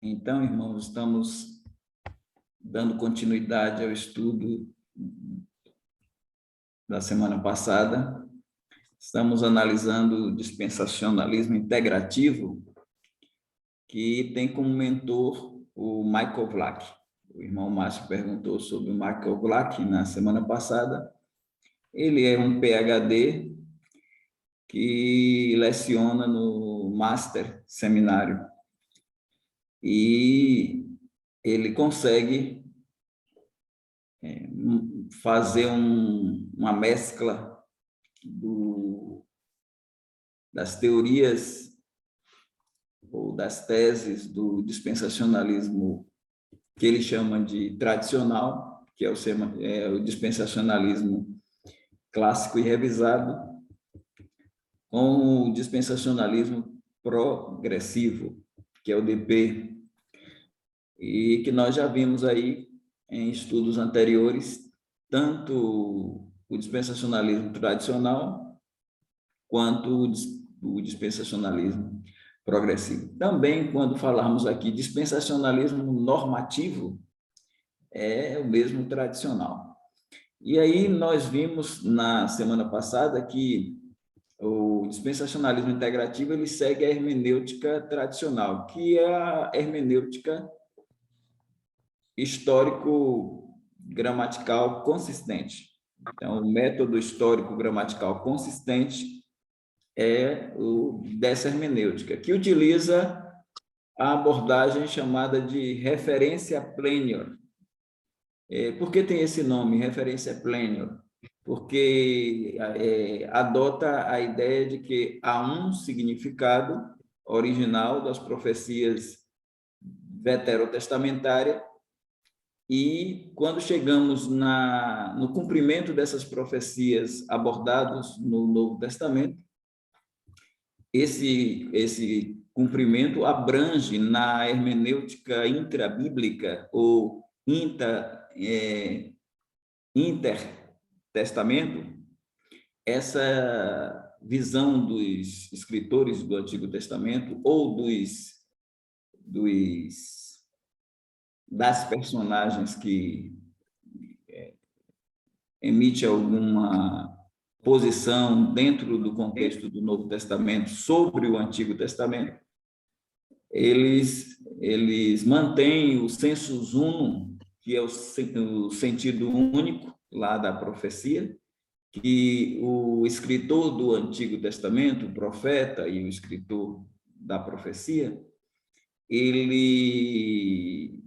Então, irmãos, estamos dando continuidade ao estudo da semana passada. Estamos analisando o dispensacionalismo integrativo, que tem como mentor o Michael Vlach. O irmão Márcio perguntou sobre o Michael Vlach na semana passada. Ele é um PhD que leciona no Master Seminário. E ele consegue fazer uma mescla das teorias ou das teses do dispensacionalismo que ele chama de tradicional, que é o dispensacionalismo clássico e revisado, com o dispensacionalismo progressivo, que é o DP, e que nós já vimos aí em estudos anteriores, tanto o dispensacionalismo tradicional quanto o dispensacionalismo progressivo. Também, quando falarmos aqui dispensacionalismo normativo, é o mesmo tradicional. E aí nós vimos na semana passada que o dispensacionalismo integrativo ele segue a hermenêutica tradicional, que é a hermenêutica histórico-gramatical consistente. Então, o método histórico-gramatical consistente é o dessa hermenêutica, que utiliza a abordagem chamada de referência plenior. Por que tem esse nome, referência plenior? Porque adota a ideia de que há um significado original das profecias veterotestamentárias e, quando chegamos no cumprimento dessas profecias abordadas no Novo Testamento, esse cumprimento abrange na hermenêutica intrabíblica ou intertestamento essa visão dos escritores do Antigo Testamento ou das personagens que emite alguma posição dentro do contexto do Novo Testamento sobre o Antigo Testamento, eles mantêm o sensus unum, que é o sentido único lá da profecia, que o escritor do Antigo Testamento, o profeta e o escritor da profecia, ele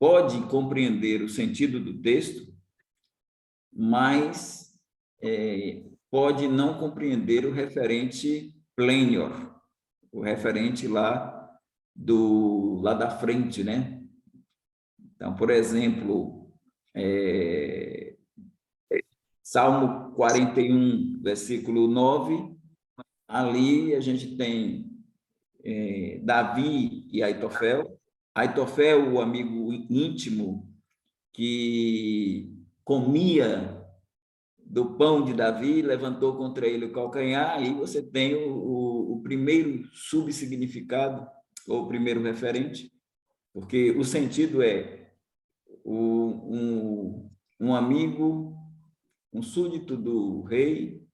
pode compreender o sentido do texto, mas pode não compreender o referente plenior, o referente lá da frente, né? Então, por exemplo, Salmo 41, versículo 9, ali a gente tem Davi e Aitofel. Aitofel, o amigo íntimo que comia do pão de Davi, levantou contra ele o calcanhar, aí você tem o primeiro subsignificado, ou o primeiro referente, porque o sentido é um amigo, um súdito do rei,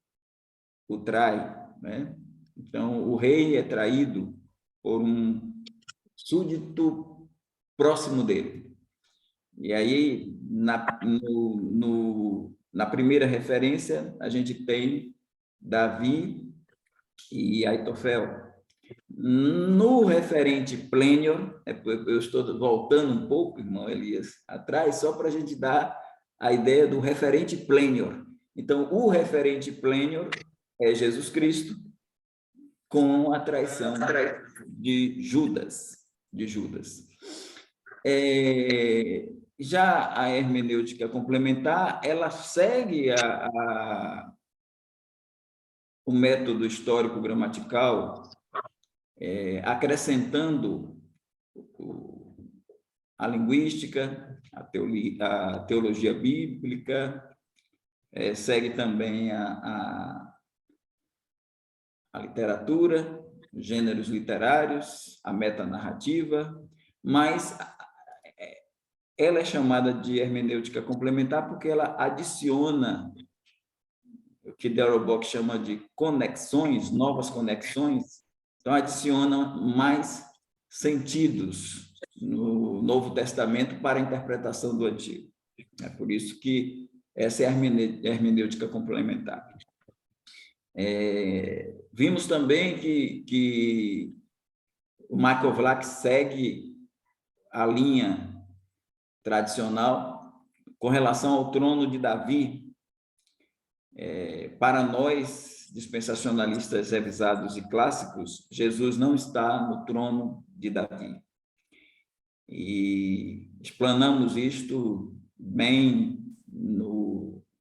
o trai, né? Então, o rei é traído por um súdito próximo dele. E aí, na primeira referência, a gente tem Davi e Aitofel. No referente plenior, eu estou voltando um pouco, irmão Elias, atrás, só para a gente dar a ideia do referente plenior. Então, o referente plenior é Jesus Cristo com a traição de Judas. Já a hermenêutica complementar, ela segue o método histórico-gramatical, acrescentando a linguística, a teologia bíblica, segue também a literatura, gêneros literários, a metanarrativa, mas ela é chamada de hermenêutica complementar porque ela adiciona o que Darrell chama de conexões, novas conexões, então adiciona mais sentidos no Novo Testamento para a interpretação do Antigo. É por isso que essa é a hermenêutica complementar. Vimos também que o Michael Vlach segue a linha tradicional com relação ao trono de Davi. Para nós, dispensacionalistas revisados e clássicos, Jesus não está no trono de Davi. E explanamos isto bem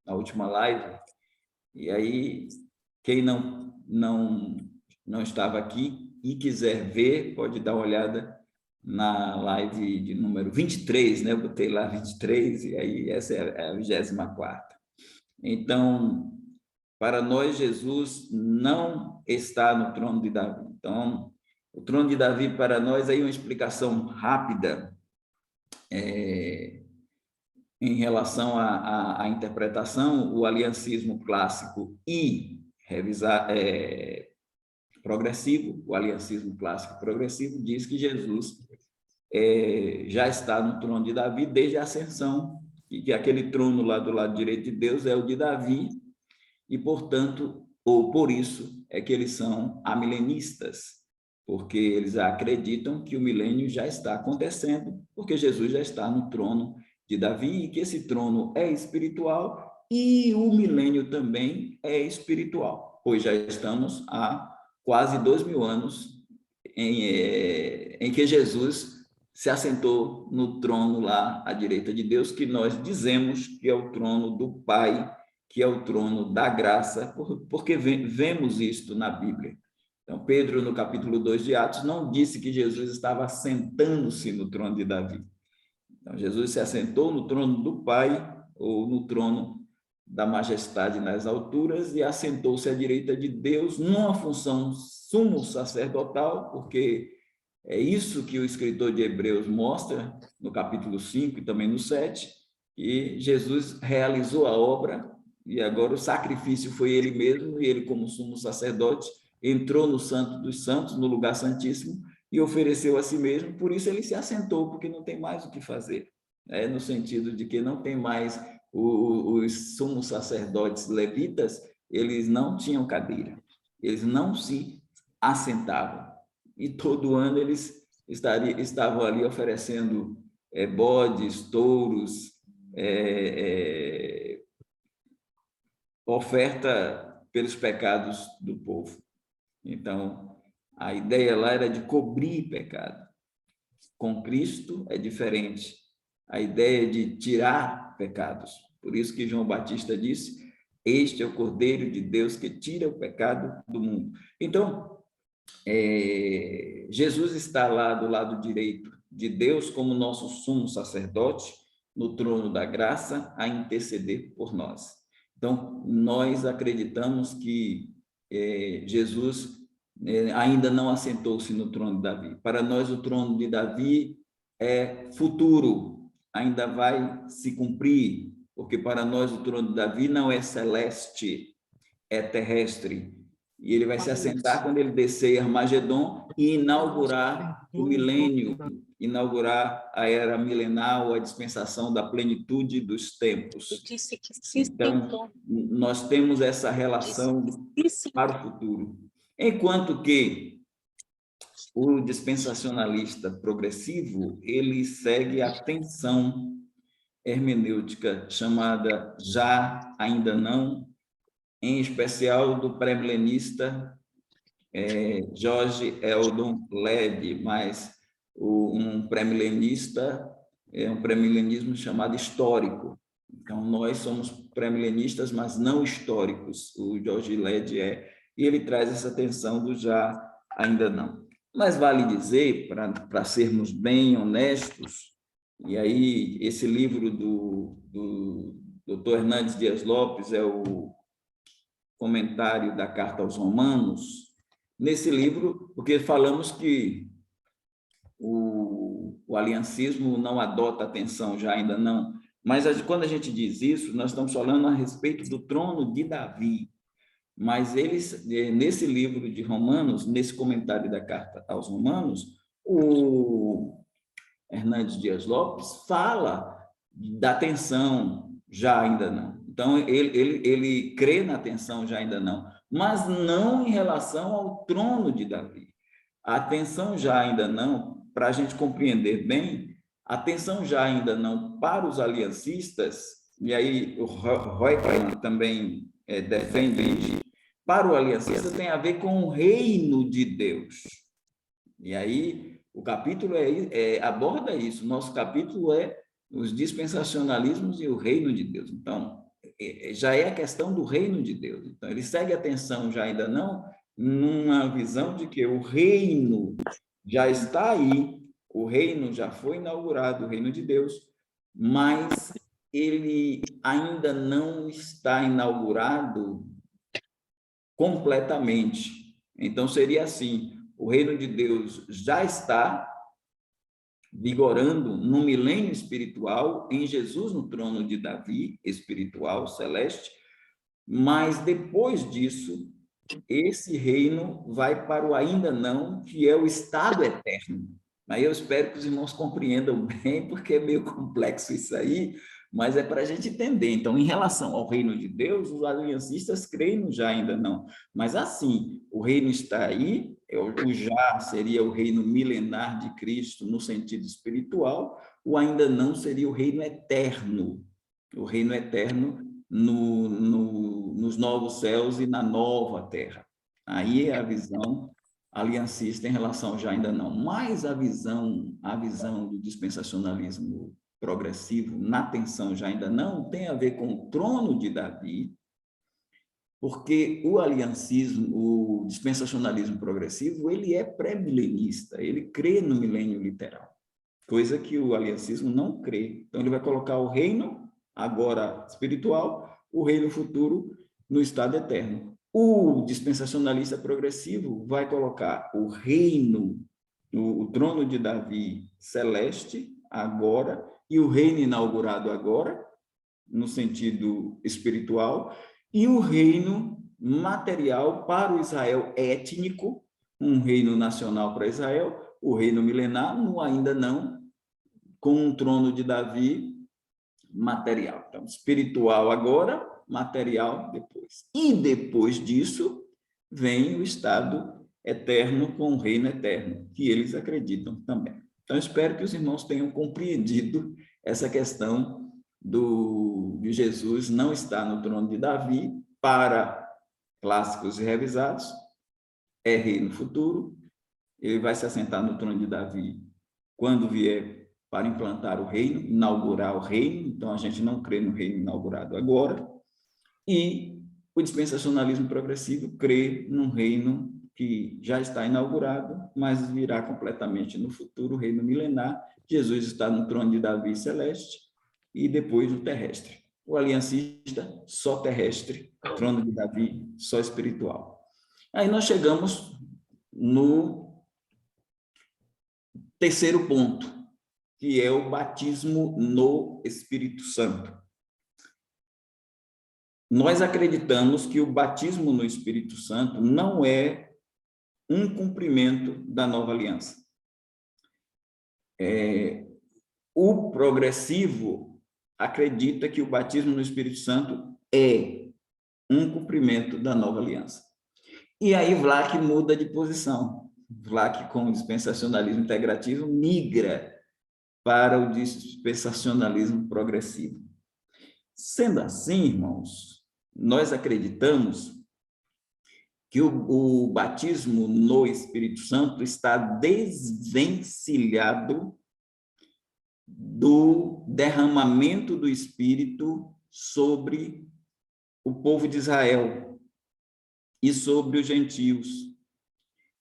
na última live. E aí, quem não estava aqui e quiser ver, pode dar uma olhada na live de número 23, né? Eu botei lá 23, e aí essa é a 24ª. Então, para nós, Jesus não está no trono de Davi. Então, o trono de Davi, para nós, aí uma explicação rápida em relação à interpretação, o aliancismo clássico e progressivo, o aliancismo clássico progressivo diz que Jesus já está no trono de Davi desde a ascensão, e que aquele trono lá do lado direito de Deus é o de Davi, e, portanto, ou por isso é que eles são amilenistas, porque eles acreditam que o milênio já está acontecendo, porque Jesus já está no trono de Davi, e que esse trono é espiritual, e o milênio também é espiritual, pois já estamos há quase 2000 anos em que Jesus se assentou no trono lá à direita de Deus, que nós dizemos que é o trono do Pai, que é o trono da graça, porque vemos isto na Bíblia. Então, Pedro, no capítulo 2 de Atos, não disse que Jesus estava assentando-se no trono de Davi. Então, Jesus se assentou no trono do Pai, ou no trono da majestade nas alturas, e assentou-se à direita de Deus numa função sumo sacerdotal, porque é isso que o escritor de Hebreus mostra no capítulo 5 e também no 7, que Jesus realizou a obra, e agora o sacrifício foi ele mesmo, e ele, como sumo sacerdote, entrou no Santo dos Santos, no lugar santíssimo, e ofereceu a si mesmo. Por isso ele se assentou, porque não tem mais o que fazer, no sentido de que não tem mais os sumos sacerdotes levitas, eles não tinham cadeira, eles não se assentavam, e todo ano eles estavam ali oferecendo bodes, touros, oferta pelos pecados do povo. Então, a ideia lá era de cobrir pecado. Com Cristo é diferente. A ideia é de tirar pecados. Por isso que João Batista disse: este é o Cordeiro de Deus que tira o pecado do mundo. Então, Jesus está lá do lado direito de Deus como nosso sumo sacerdote, no trono da graça, a interceder por nós. Então, nós acreditamos que Jesus ainda não assentou-se no trono de Davi. Para nós, o trono de Davi é futuro, ainda vai se cumprir, porque para nós o trono de Davi não é celeste, é terrestre. E ele vai se assentar quando ele descer em Armagedon e inaugurar o milênio, inaugurar a era milenar, ou a dispensação da plenitude dos tempos. Então, nós temos essa relação para o futuro. Enquanto que o dispensacionalista progressivo, ele segue a tensão hermenêutica chamada já, ainda não, em especial do pré-milenista George Eldon Led, mas um pré-milenista é um pré-milenismo chamado histórico. Então, nós somos pré-milenistas, mas não históricos. O George Led e ele traz essa tensão do já, ainda não. Mas vale dizer, para sermos bem honestos, e aí esse livro do Dr. Hernandes Dias Lopes é o comentário da Carta aos Romanos, nesse livro, porque falamos que o aliancismo não adota a tensão, já ainda não, mas quando a gente diz isso, nós estamos falando a respeito do trono de Davi. Mas eles, nesse livro de Romanos, nesse comentário da carta aos Romanos, o Hernandes Dias Lopes fala da tensão, já ainda não. Então, ele crê na tensão, já ainda não, mas não em relação ao trono de Davi. A tensão, já ainda não, para a gente compreender bem, a tensão, já ainda não, para os aliancistas, e aí o Roy também defende, para o aliancista tem a ver com o reino de Deus. E aí o capítulo aborda isso. Nosso capítulo é os dispensacionalismos e o reino de Deus. Então, já é a questão do reino de Deus. Então, ele segue a atenção, já ainda não, numa visão de que o reino já está aí, o reino já foi inaugurado, o reino de Deus, mas ele ainda não está inaugurado completamente. Então, seria assim: o reino de Deus já está vigorando no milênio espiritual, em Jesus no trono de Davi, espiritual, celeste, mas depois disso, esse reino vai para o ainda não, que é o estado eterno. Aí eu espero que os irmãos compreendam bem, porque é meio complexo isso aí, mas é para a gente entender. Então, em relação ao reino de Deus, os aliancistas creem no já ainda não. Mas assim, o reino está aí, o já seria o reino milenar de Cristo no sentido espiritual, o ainda não seria o reino eterno. O reino eterno nos novos céus e na nova terra. Aí é a visão aliancista em relação já ainda não. Mas a visão do dispensacionalismo progressivo na tensão já ainda não tem a ver com o trono de Davi, porque o aliancismo, o dispensacionalismo progressivo, ele é pré-milenista, ele crê no milênio literal, coisa que o aliancismo não crê. Então, ele vai colocar o reino, agora espiritual, o reino futuro no estado eterno. O dispensacionalista progressivo vai colocar o reino, o trono de Davi celeste, agora, e o reino inaugurado agora, no sentido espiritual, e o reino material para o Israel étnico, um reino nacional para Israel, o reino milenar, no ainda não, com um trono de Davi material. Então, espiritual agora, material depois. E depois disso, vem o estado eterno com o reino eterno, que eles acreditam também. Então, espero que os irmãos tenham compreendido essa questão de Jesus não estar no trono de Davi para clássicos e revisados, é reino futuro, ele vai se assentar no trono de Davi quando vier para implantar o reino, inaugurar o reino, então a gente não crê no reino inaugurado agora, e o dispensacionalismo progressivo crê num reino que já está inaugurado, mas virá completamente no futuro, o reino milenar. Jesus está no trono de Davi celeste e depois no terrestre. O aliancista, só terrestre, trono de Davi, só espiritual. Aí nós chegamos no terceiro ponto, que é o batismo no Espírito Santo. Nós acreditamos que o batismo no Espírito Santo não é um cumprimento da nova aliança. O progressivo acredita que o batismo no Espírito Santo é um cumprimento da nova aliança. E aí Vlach muda de posição. Vlach, com o dispensacionalismo integrativo, migra para o dispensacionalismo progressivo. Sendo assim, irmãos, nós acreditamos que o batismo no Espírito Santo está desvencilhado do derramamento do Espírito sobre o povo de Israel e sobre os gentios.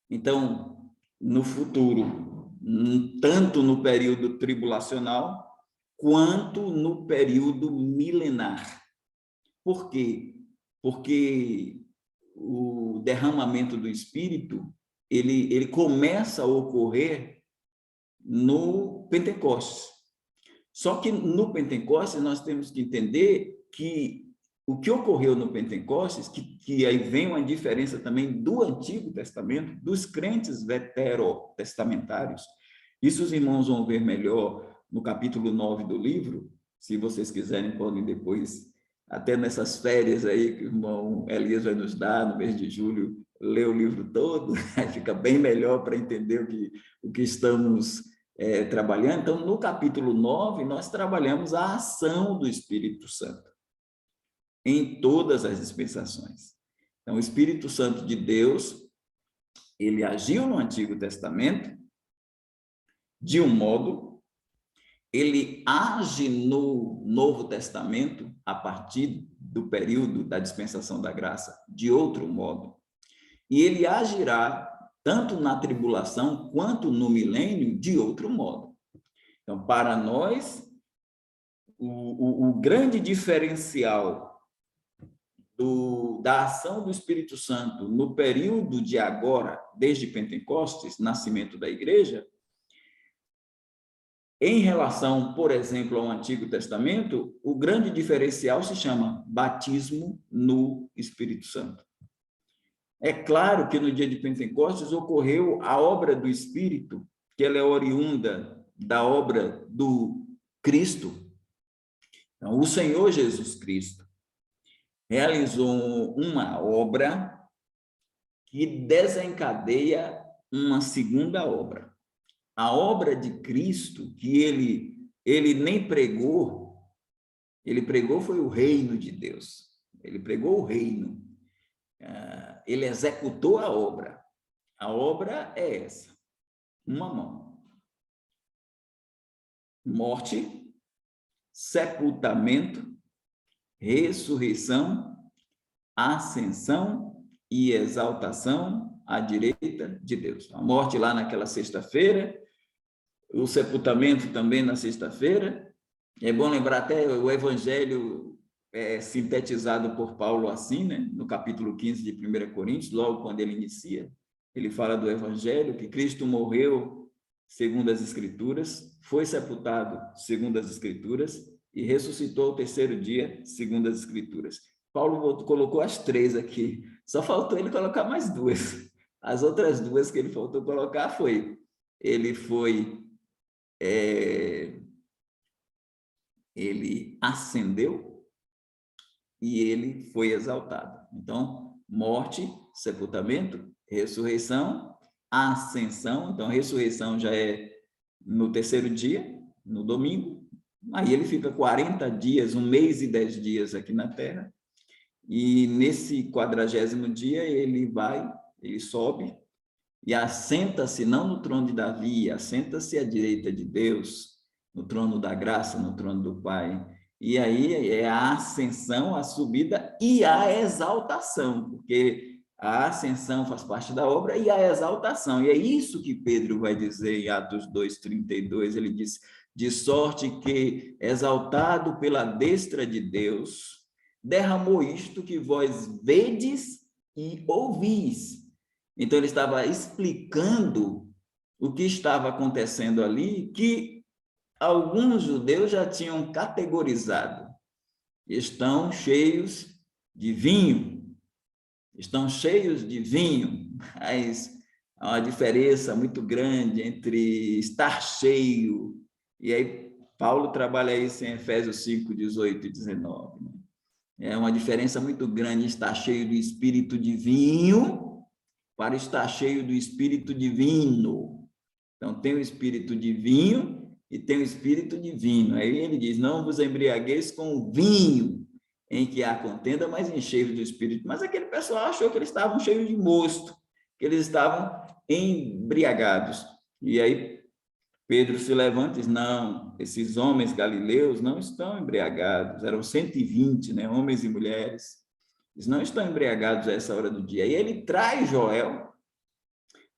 Então, no futuro, tanto no período tribulacional, quanto no período milenar. Por quê? Porque o derramamento do Espírito, ele começa a ocorrer no Pentecostes. Só que no Pentecostes nós temos que entender que o que ocorreu no Pentecostes, que aí vem uma diferença também do Antigo Testamento, dos crentes veterotestamentários. Isso os irmãos vão ver melhor no capítulo 9 do livro. Se vocês quiserem, podem depois, até nessas férias aí que o irmão Elias vai nos dar, no mês de julho, ler o livro todo, aí fica bem melhor para entender o que estamos trabalhando. Então, no capítulo 9, nós trabalhamos a ação do Espírito Santo em todas as dispensações. Então, o Espírito Santo de Deus, ele agiu no Antigo Testamento de um modo, ele age no Novo Testamento, a partir do período da dispensação da graça, de outro modo. E ele agirá tanto na tribulação quanto no milênio de outro modo. Então, para nós, o grande diferencial da ação do Espírito Santo no período de agora, desde Pentecostes, nascimento da igreja, em relação, por exemplo, ao Antigo Testamento, o grande diferencial se chama batismo no Espírito Santo. É claro que no dia de Pentecostes ocorreu a obra do Espírito, que ela é oriunda da obra do Cristo. Então, o Senhor Jesus Cristo realizou uma obra que desencadeia uma segunda obra. A obra de Cristo, que ele nem pregou, ele pregou foi o reino de Deus. Ele pregou o reino. Ele executou a obra. A obra é essa. Uma mão. Morte, sepultamento, ressurreição, ascensão e exaltação à direita de Deus. A morte lá naquela sexta-feira, o sepultamento também na sexta-feira. É bom lembrar até o evangelho sintetizado por Paulo assim, né? No capítulo 15 de 1 Coríntios, logo quando ele inicia, ele fala do evangelho, que Cristo morreu segundo as Escrituras, foi sepultado segundo as Escrituras e ressuscitou ao terceiro dia segundo as Escrituras. Paulo colocou as três aqui, só faltou ele colocar mais duas. As outras duas que ele faltou colocar foi, ele ascendeu e ele foi exaltado. Então, morte, sepultamento, ressurreição, ascensão. Então, a ressurreição já é no terceiro dia, no domingo. Aí ele fica 40 dias, 1 mês e 10 dias aqui na Terra. E nesse 40º dia ele sobe e assenta-se não no trono de Davi, assenta-se à direita de Deus, no trono da graça, no trono do Pai. E aí é a ascensão, a subida e a exaltação, porque a ascensão faz parte da obra e a exaltação. E é isso que Pedro vai dizer em Atos 2:32, ele diz: de sorte que, exaltado pela destra de Deus, derramou isto que vós vedes e ouvis. Então, ele estava explicando o que estava acontecendo ali, que alguns judeus já tinham categorizado. Estão cheios de vinho. Estão cheios de vinho. Mas há uma diferença muito grande entre estar cheio. E aí, Paulo trabalha isso em Efésios 5:18 e 19. É uma diferença muito grande estar cheio do espírito de vinho para estar cheio do espírito divino. Então, tem o espírito de vinho e tem o espírito divino. Aí ele diz: não vos embriagueis com o vinho em que há contenda, mas enchei-vos do espírito. Mas aquele pessoal achou que eles estavam cheios de mosto, que eles estavam embriagados. E aí Pedro se levanta e diz: não, esses homens galileus não estão embriagados. Eram 120, né, homens e mulheres. Eles não estão embriagados a essa hora do dia. E ele traz Joel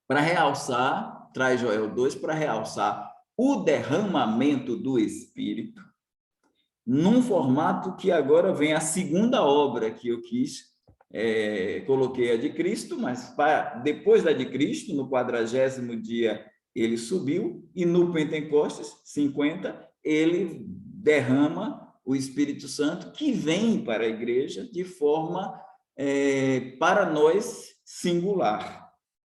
para realçar, traz Joel 2 para realçar o derramamento do Espírito, num formato que agora vem a segunda obra que eu quis coloquei a de Cristo, mas depois da de Cristo, no 40º dia, ele subiu, e no Pentecostes, 50, ele derrama o Espírito Santo, que vem para a igreja de forma, para nós, singular,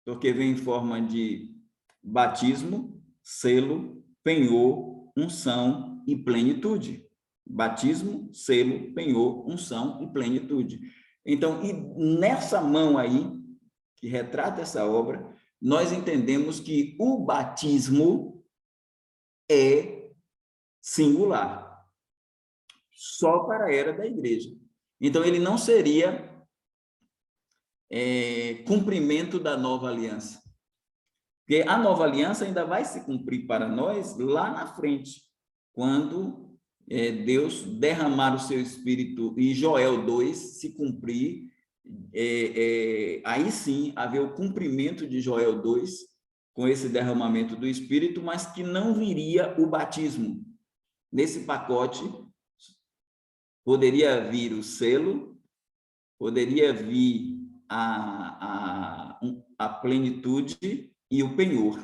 porque vem em forma de batismo, selo, penhor, unção e plenitude. Batismo, selo, penhor, unção e plenitude. Então, e nessa mão aí, que retrata essa obra, nós entendemos que o batismo é singular, só para a era da igreja. Então, ele não seria cumprimento da nova aliança. Porque a nova aliança ainda vai se cumprir para nós lá na frente, quando Deus derramar o seu Espírito e Joel 2 se cumprir, aí sim haver o cumprimento de Joel 2 com esse derramamento do Espírito, mas que não viria o batismo. Nesse pacote poderia vir o selo, poderia vir a plenitude e o penhor.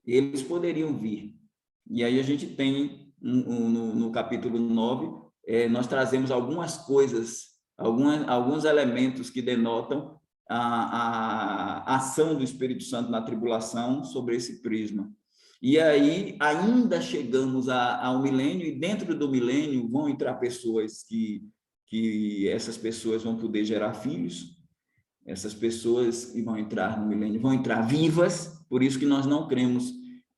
Eles poderiam vir. E aí a gente tem, no capítulo 9, nós trazemos algumas coisas, alguns elementos que denotam a ação do Espírito Santo na tribulação sobre esse prisma. E aí ainda chegamos ao milênio, e dentro do milênio vão entrar pessoas que essas pessoas vão poder gerar filhos. Essas pessoas que vão entrar no milênio vão entrar vivas, por isso que nós não cremos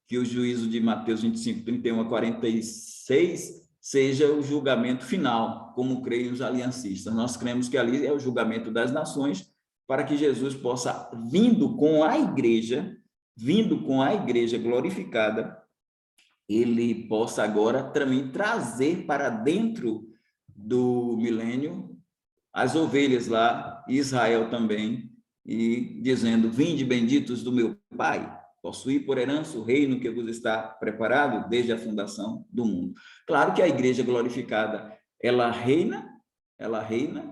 que o juízo de Mateus 25, 31 a 46 seja o julgamento final, como creem os aliancistas. Nós cremos que ali é o julgamento das nações, para que Jesus possa, vindo com a igreja glorificada, ele possa agora também trazer para dentro do milênio as ovelhas lá, Israel também, e dizendo: vinde benditos do meu Pai, possuí por herança o reino que vos está preparado desde a fundação do mundo. Claro que a igreja glorificada, ela reina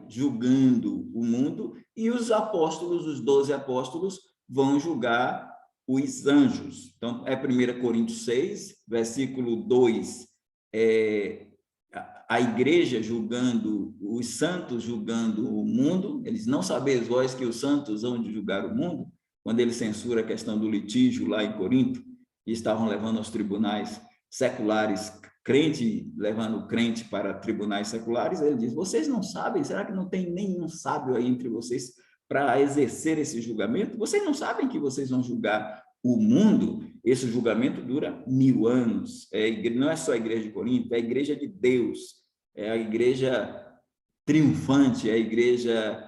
julgando o mundo, e os apóstolos, os 12 apóstolos, vão julgar os anjos. Então, 1 Coríntios 6, versículo 2, a igreja julgando, os santos julgando o mundo. Eles: não sabeis vós que os santos hão de julgar o mundo? Quando ele censura a questão do litígio lá em Corinto, e estavam levando aos tribunais seculares, levando crente para tribunais seculares, ele diz: vocês não sabem? Será que não tem nenhum sábio aí entre vocês para exercer esse julgamento? Vocês não sabem que vocês vão julgar o mundo? Esse julgamento dura 1000 anos. Não é só a igreja de Corinto, é a igreja de Deus, é a igreja triunfante, é a igreja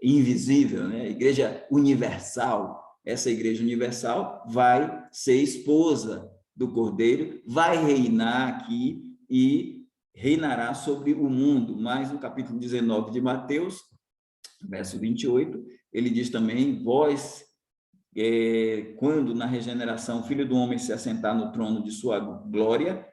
invisível, né? A igreja universal. Essa igreja universal vai ser esposa do Cordeiro, vai reinar aqui e reinará sobre o mundo. Mas no capítulo 19 de Mateus, verso 28, ele diz também: vós, quando na regeneração o Filho do Homem se assentar no trono de sua glória,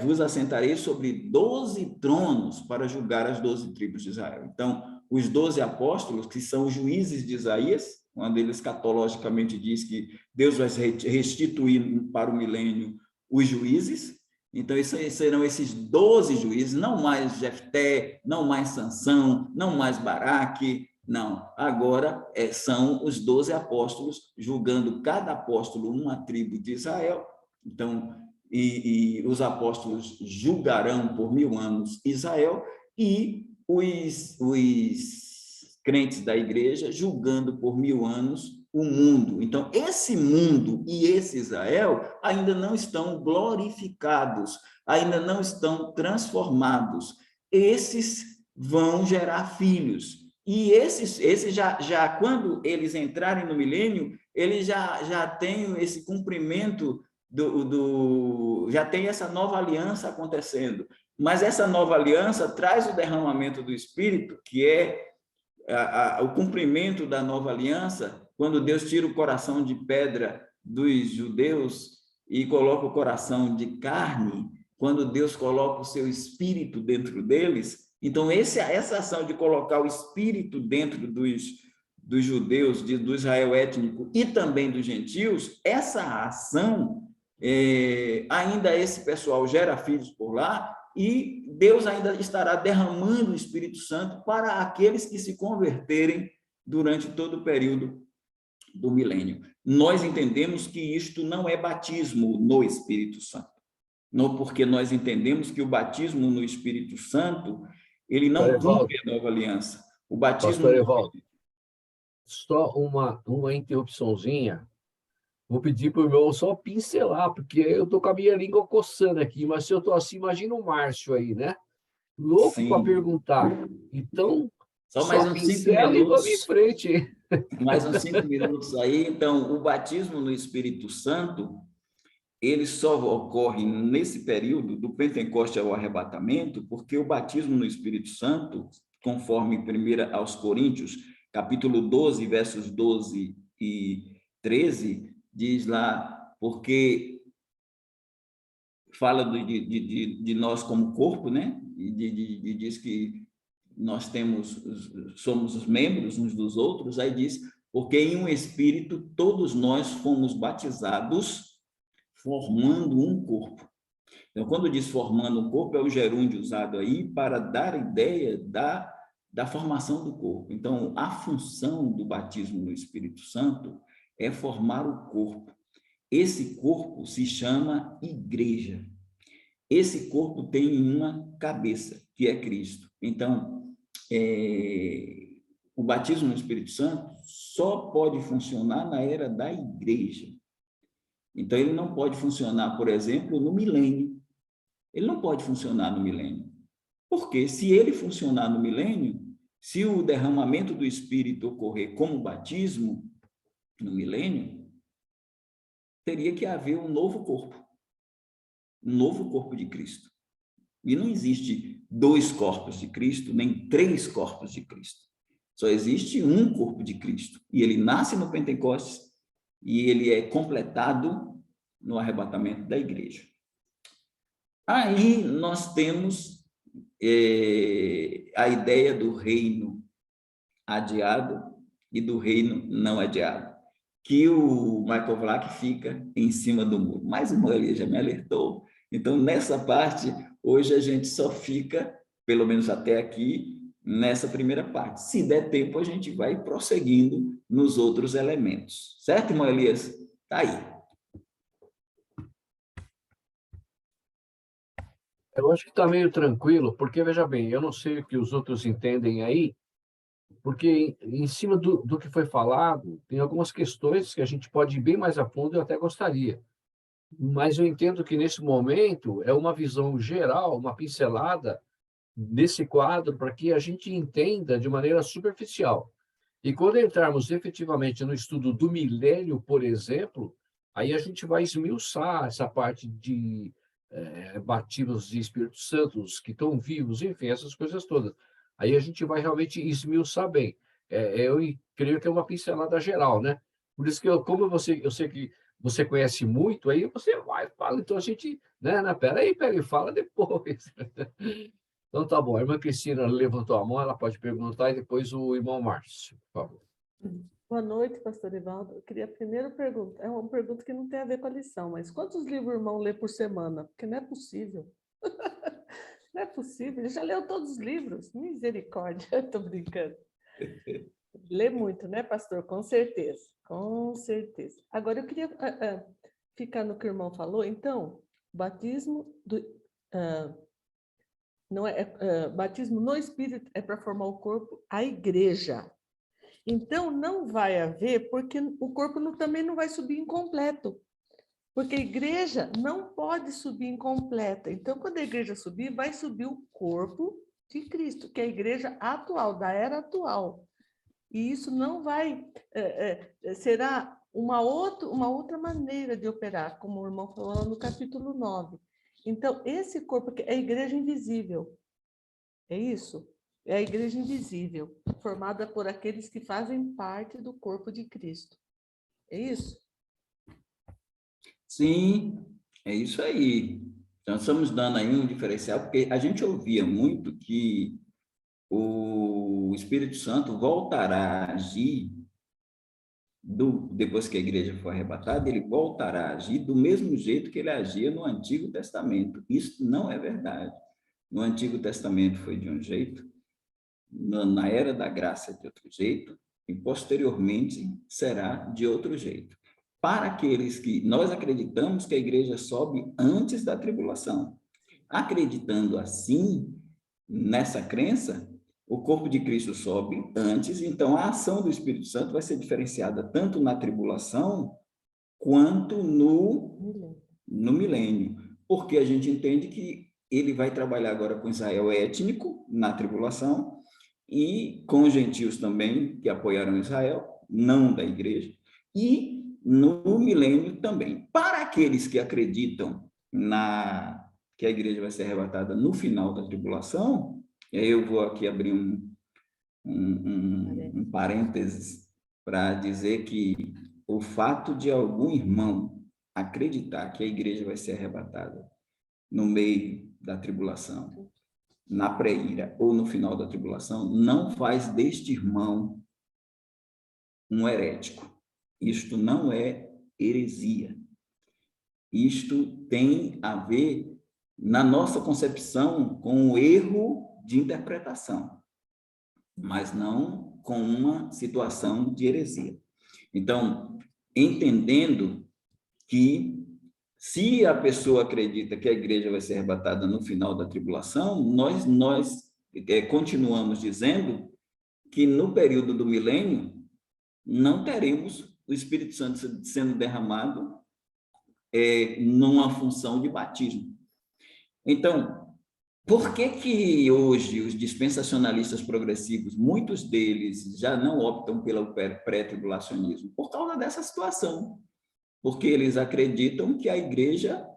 vos assentarei sobre 12 tronos para julgar as 12 tribos de Israel. Então, os 12 apóstolos, que são os juízes de Isaías, quando ele escatologicamente diz que Deus vai restituir para o milênio os juízes, então serão esses 12 juízes, não mais Jefté, não mais Sansão, não mais Baraque, não. Agora são os 12 apóstolos, julgando cada apóstolo uma tribo de Israel. Então, e os apóstolos julgarão por 1000 anos Israel, e os crentes da igreja julgando por 1000 anos o mundo. Então, esse mundo e esse Israel ainda não estão glorificados, ainda não estão transformados. Esses vão gerar filhos. E esses já quando eles entrarem no milênio, eles já têm esse cumprimento já tem essa nova aliança acontecendo. Mas essa nova aliança traz o derramamento do Espírito, que é o cumprimento da nova aliança, quando Deus tira o coração de pedra dos judeus e coloca o coração de carne, quando Deus coloca o seu Espírito dentro deles, Então, essa ação de colocar o Espírito dentro dos judeus, do Israel étnico e também dos gentios, essa ação, ainda esse pessoal gera filhos por lá, e Deus ainda estará derramando o Espírito Santo para aqueles que se converterem durante todo o período do milênio. Nós entendemos que isto não é batismo no Espírito Santo, não, porque nós entendemos que o batismo no Espírito Santo, ele não cumpre a nova aliança. O batismo... Pastor Evaldo, só uma interrupçãozinha. Vou pedir para o irmão só pincelar, porque eu estou com a minha língua coçando aqui, mas se eu estou assim, imagina o Márcio aí, né? Louco para perguntar. Então, só mais uns 5 pincela e vamos em minutos. frente. Mais uns 5 minutos aí. Então, o batismo no Espírito Santo, ele só ocorre nesse período do Pentecoste ao arrebatamento, porque o batismo no Espírito Santo, conforme 1 aos Coríntios, capítulo 12, versos 12 e 13, diz lá, porque fala de nós como corpo, né? E diz que nós somos os membros uns dos outros, aí diz, porque em um Espírito todos nós fomos batizados formando um corpo. Então, quando diz formando um corpo, é o gerúndio usado aí para dar ideia da formação do corpo. Então, a função do batismo no Espírito Santo é formar o corpo. Esse corpo se chama igreja. Esse corpo tem uma cabeça, que é Cristo. Então, o batismo no Espírito Santo só pode funcionar na era da igreja. Então, ele não pode funcionar, por exemplo, no milênio. Ele não pode funcionar no milênio. Porque se ele funcionar no milênio, se o derramamento do Espírito ocorrer como batismo no milênio, teria que haver um novo corpo de Cristo. E não existe 2 corpos de Cristo, nem 3 corpos de Cristo. Só existe um corpo de Cristo. E ele nasce no Pentecostes e ele é completado no arrebatamento da igreja. Aí nós temos a ideia do reino adiado e do reino não adiado, que o Michael Vlach fica em cima do muro. Mas o Maria já me alertou. Então, nessa parte, hoje a gente só fica, pelo menos até aqui, nessa primeira parte. Se der tempo, a gente vai prosseguindo nos outros elementos. Certo, irmão Elias? Está aí. Eu acho que está meio tranquilo, porque, veja bem, eu não sei o que os outros entendem aí, porque em cima do que foi falado, tem algumas questões que a gente pode ir bem mais a fundo, eu até gostaria. Mas eu entendo que, nesse momento, é uma visão geral, uma pincelada desse quadro, para que a gente entenda de maneira superficial. E quando entrarmos efetivamente no estudo do milênio, por exemplo, aí a gente vai esmiuçar essa parte de batismos de Espírito Santo, que estão vivos, enfim, essas coisas todas. Aí a gente vai realmente esmiuçar bem. Eu creio que é uma pincelada geral, né? Por isso que eu sei que você conhece muito, aí você vai, fala, então a gente, né, peraí, fala depois. Então tá bom, a irmã Cristina levantou a mão, ela pode perguntar, e depois o irmão Márcio, por favor. Boa noite, pastor Evaldo. Eu queria primeiro perguntar, é uma pergunta que não tem a ver com a lição, mas quantos livros o irmão lê por semana? Porque não é possível. Não é possível, ele já leu todos os livros. Misericórdia, estou brincando. Lê muito, né, pastor? Com certeza, com certeza. Agora, eu queria ficar no que o irmão falou. Então, batismo batismo no Espírito é para formar o corpo, a igreja. Então, não vai haver, porque o corpo também não vai subir incompleto. Porque a igreja não pode subir incompleta. Então, quando a igreja subir, vai subir o corpo de Cristo, que é a igreja atual, da era atual. E isso não vai... será uma outra maneira de operar, como o irmão falou no capítulo 9. Então, esse corpo é a igreja invisível. É isso? É a igreja invisível, formada por aqueles que fazem parte do corpo de Cristo. É isso? Sim, é isso aí. Então, estamos dando aí um diferencial, porque a gente ouvia muito que o Espírito Santo voltará a agir, depois que a igreja for arrebatada, ele voltará a agir do mesmo jeito que ele agia no Antigo Testamento. Isso não é verdade. No Antigo Testamento foi de um jeito, na era da graça de outro jeito, e posteriormente será de outro jeito. Para aqueles que nós acreditamos que a igreja sobe antes da tribulação. Acreditando assim, nessa crença, o corpo de Cristo sobe antes, então a ação do Espírito Santo vai ser diferenciada tanto na tribulação quanto no milênio, porque a gente entende que ele vai trabalhar agora com Israel étnico na tribulação e com os gentios também, que apoiaram Israel, não da igreja, e no milênio também. Para aqueles que acreditam que a igreja vai ser arrebatada no final da tribulação, e aí eu vou aqui abrir um parênteses para dizer que o fato de algum irmão acreditar que a igreja vai ser arrebatada no meio da tribulação, na pré-ira ou no final da tribulação, não faz deste irmão um herético. Isto não é heresia. Isto tem a ver, na nossa concepção, com o erro de interpretação, mas não com uma situação de heresia. Então, entendendo que se a pessoa acredita que a igreja vai ser arrebatada no final da tribulação, nós continuamos dizendo que no período do milênio não teremos o Espírito Santo sendo derramado numa função de batismo. Então, por que hoje os dispensacionalistas progressivos, muitos deles já não optam pelo pré-tribulacionismo? Por causa dessa situação. Porque eles acreditam que a igreja,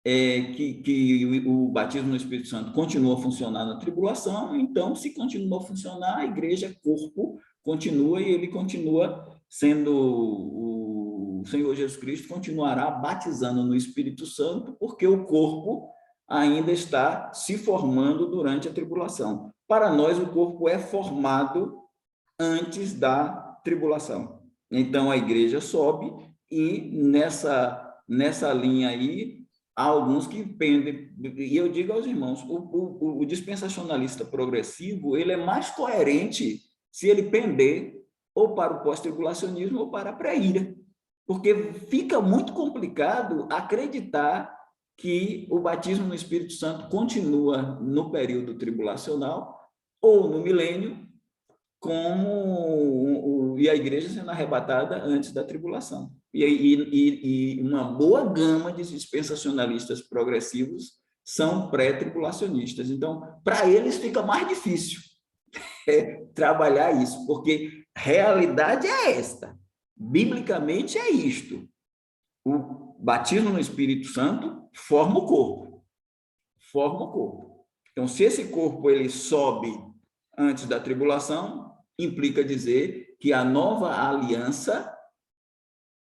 que o batismo no Espírito Santo continua a funcionar na tribulação, então, se continua a funcionar, a igreja, corpo, continua e ele continua sendo o Senhor Jesus Cristo, continuará batizando no Espírito Santo, porque o corpo ainda está se formando durante a tribulação. Para nós, o corpo é formado antes da tribulação. Então, a igreja sobe e nessa linha aí, há alguns que pendem. E eu digo aos irmãos, o dispensacionalista progressivo, ele é mais coerente se ele pender ou para o pós-tribulacionismo ou para a pré-ira. Porque fica muito complicado acreditar que o batismo no Espírito Santo continua no período tribulacional ou no milênio, e a igreja sendo arrebatada antes da tribulação. E uma boa gama de dispensacionalistas progressivos são pré-tribulacionistas. Então, para eles fica mais difícil trabalhar isso, porque realidade é esta. Biblicamente é isto. O batismo no Espírito Santo forma o corpo. Forma o corpo. Então, se esse corpo ele sobe antes da tribulação, implica dizer que a nova aliança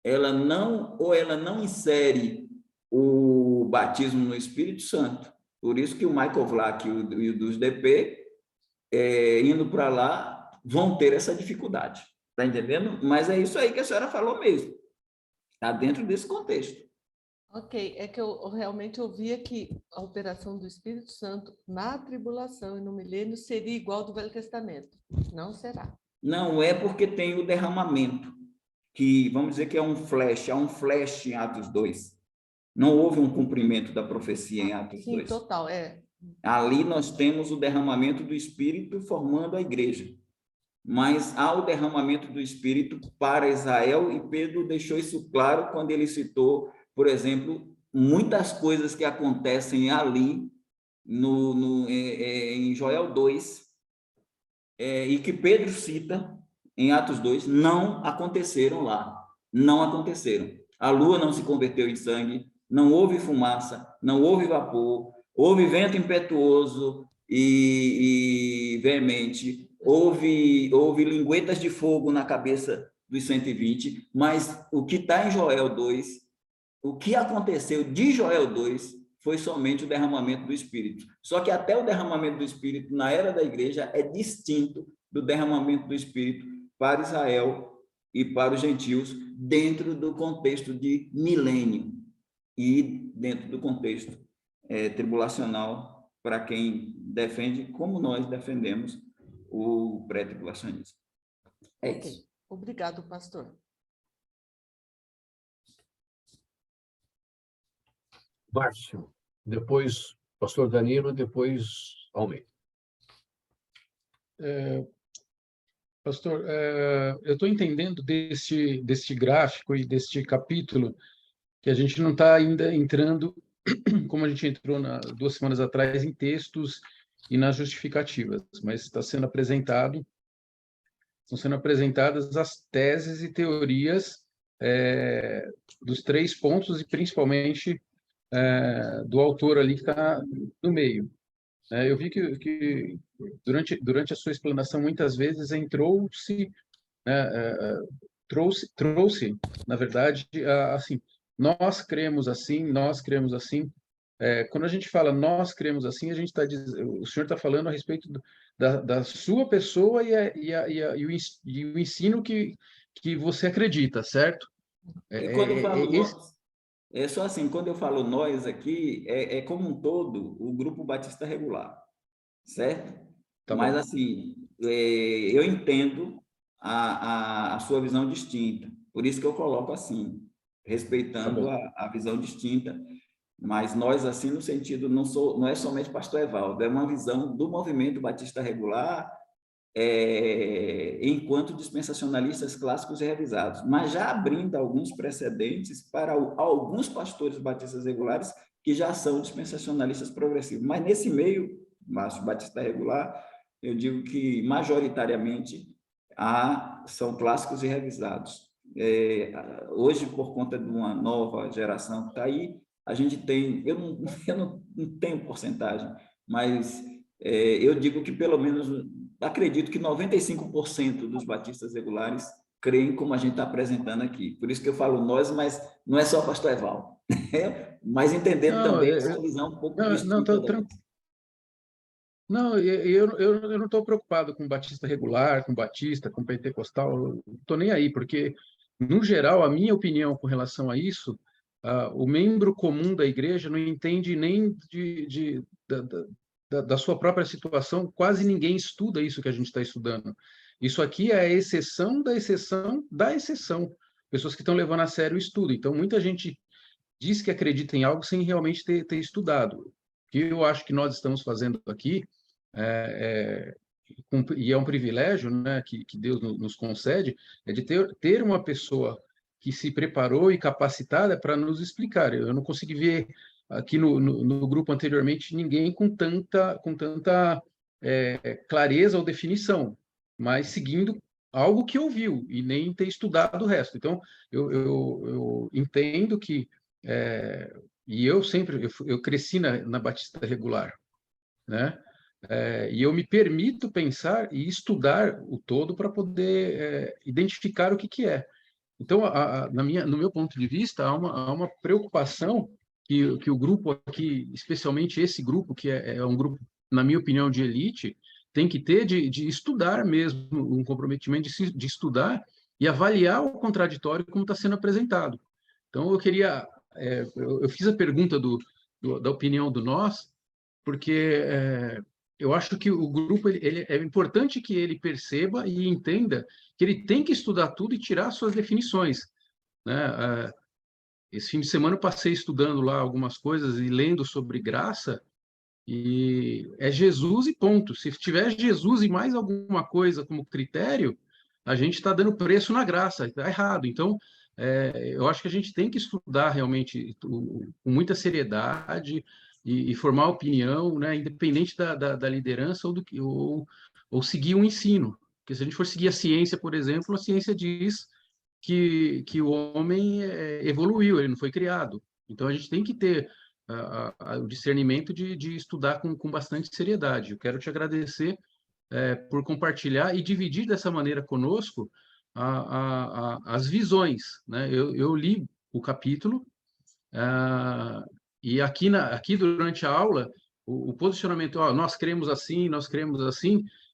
ela não insere o batismo no Espírito Santo. Por isso que o Michael Vlach e o dos DP, indo para lá, vão ter essa dificuldade. Está entendendo? Mas é isso aí que a senhora falou mesmo. Está dentro desse contexto. Ok, é que eu realmente ouvia que a operação do Espírito Santo na tribulação e no milênio seria igual ao do Velho Testamento. Não será. Não é porque tem o derramamento, que vamos dizer que há um flash em Atos 2. Não houve um cumprimento da profecia em Atos 2. Sim, total, Ali nós temos o derramamento do Espírito formando a igreja. Mas há o derramamento do Espírito para Israel, e Pedro deixou isso claro quando ele citou, por exemplo, muitas coisas que acontecem ali em Joel 2, e que Pedro cita em Atos 2, não aconteceram lá. Não aconteceram. A lua não se converteu em sangue, não houve fumaça, não houve vapor, houve vento impetuoso e veemente, houve linguetas de fogo na cabeça dos 120, mas o que está em Joel 2, o que aconteceu de Joel 2, foi somente o derramamento do Espírito. Só que até o derramamento do Espírito na era da igreja é distinto do derramamento do Espírito para Israel e para os gentios dentro do contexto de milênio e dentro do contexto tribulacional para quem defende, como nós defendemos, o pré-tribulacionismo. É Ok. isso. Obrigado, pastor. Márcio, depois pastor Danilo, depois Almeida. Pastor, eu estou entendendo deste gráfico e deste capítulo que a gente não está ainda entrando, como a gente entrou 2 semanas atrás, em textos e nas justificativas, mas estão sendo apresentadas as teses e teorias dos 3 pontos e principalmente do autor ali que está no meio. Eu vi que durante a sua explanação muitas vezes trouxe, na verdade, assim, nós cremos assim. Quando a gente fala nós cremos assim, o senhor está falando a respeito da sua pessoa e o ensino que você acredita, certo? E quando eu falo Esse... nós, é só assim, quando eu falo nós aqui, é como um todo o Grupo Batista Regular, certo? Tá Mas, bom, assim, eu entendo a sua visão distinta, por isso que eu coloco assim, tá respeitando bom. a visão distinta, mas nós, assim, no sentido, não é somente pastor Evaldo, é uma visão do movimento batista regular, enquanto dispensacionalistas clássicos e revisados, mas já abrindo alguns precedentes para alguns pastores batistas regulares que já são dispensacionalistas progressivos. Mas nesse meio, Márcio, batista regular, eu digo que majoritariamente são clássicos e revisados. Hoje, por conta de uma nova geração que está aí, a gente tem, eu não tenho porcentagem, mas eu digo que pelo menos, acredito que 95% dos batistas regulares creem como a gente está apresentando aqui. Por isso que eu falo nós, mas não é só pastor Evaldo, mas entendendo Não, também essa visão um pouco não, distinta da nossa. Não, eu não estou preocupado com batista regular, com batista, com pentecostal, eu não estou nem aí, porque, no geral, a minha opinião com relação a isso, o membro comum da igreja não entende nem da sua própria situação, quase ninguém estuda isso que a gente está estudando. Isso aqui é a exceção da exceção da exceção, pessoas que estão levando a sério o estudo. Então, muita gente diz que acredita em algo sem realmente ter estudado. O que eu acho que nós estamos fazendo aqui e é um privilégio, né, que Deus nos concede, é de ter uma pessoa que se preparou e capacitada para nos explicar. Eu não consegui ver aqui no grupo anteriormente ninguém com tanta clareza ou definição, mas seguindo algo que ouviu e nem ter estudado o resto. Então, eu entendo que e eu cresci na Batista Regular, né? E eu me permito pensar e estudar o todo para poder identificar o que é. Então, no meu ponto de vista, há uma preocupação que o grupo aqui, especialmente esse grupo, que é um grupo, na minha opinião, de elite, tem que ter de estudar mesmo, um comprometimento de estudar e avaliar o contraditório como está sendo apresentado. Então, eu fiz a pergunta da opinião do nós, porque eu acho que o grupo é importante que ele perceba e entenda que ele tem que estudar tudo e tirar suas definições, né? Esse fim de semana eu passei estudando lá algumas coisas e lendo sobre graça, e é Jesus e ponto. Se tiver Jesus e mais alguma coisa como critério, a gente está dando preço na graça, está errado. Então, eu acho que a gente tem que estudar realmente com muita seriedade e formar opinião, né, independente da liderança ou seguir um ensino. Porque se a gente for seguir a ciência, por exemplo, a ciência diz que o homem evoluiu, ele não foi criado. Então, a gente tem que ter o discernimento de estudar com bastante seriedade. Eu quero te agradecer por compartilhar e dividir dessa maneira conosco as visões, né? Eu li o capítulo E aqui durante a aula, o posicionamento, ó, nós cremos assim,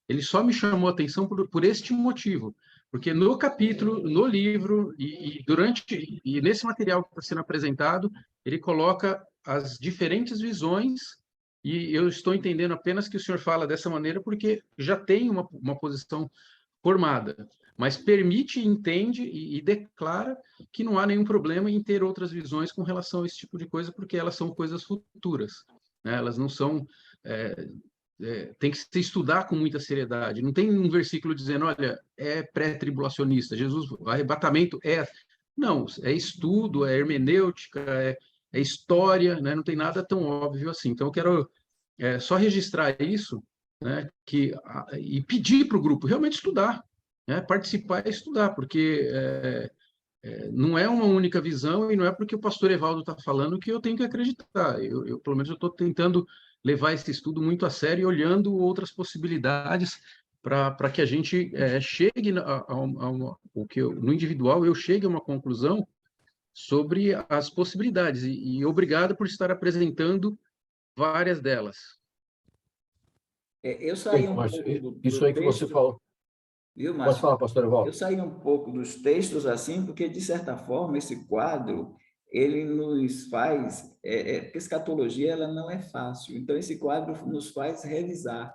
ele só me chamou a atenção por este motivo. Porque no capítulo, no livro e nesse material que está sendo apresentado, ele coloca as diferentes visões, e eu estou entendendo apenas que o senhor fala dessa maneira porque já tem uma posição formada, mas permite, entende e declara que não há nenhum problema em ter outras visões com relação a esse tipo de coisa, porque elas são coisas futuras, né? Elas não são... tem que se estudar com muita seriedade. Não tem um versículo dizendo, olha, é pré-tribulacionista, Jesus, o arrebatamento é... Não, é estudo, é hermenêutica, é história, né? Não tem nada tão óbvio assim. Então, eu quero só registrar isso, né? E pedir para o grupo realmente estudar, né? Participar e estudar, porque não é uma única visão e não é porque o pastor Evaldo está falando que eu tenho que acreditar. Pelo menos, eu estou tentando levar esse estudo muito a sério e olhando outras possibilidades para que a gente chegue no individual, eu chegue a uma conclusão sobre as possibilidades. E obrigado por estar apresentando várias delas. Eu saí um Márcio, pouco do isso aí que você texto, falou. viu, Pode Márcio? falar, pastor Eu Evaldo. saí um pouco dos textos assim, porque, de certa forma, esse quadro, ele nos faz... porque escatologia, ela não é fácil. Então, esse quadro nos faz revisar.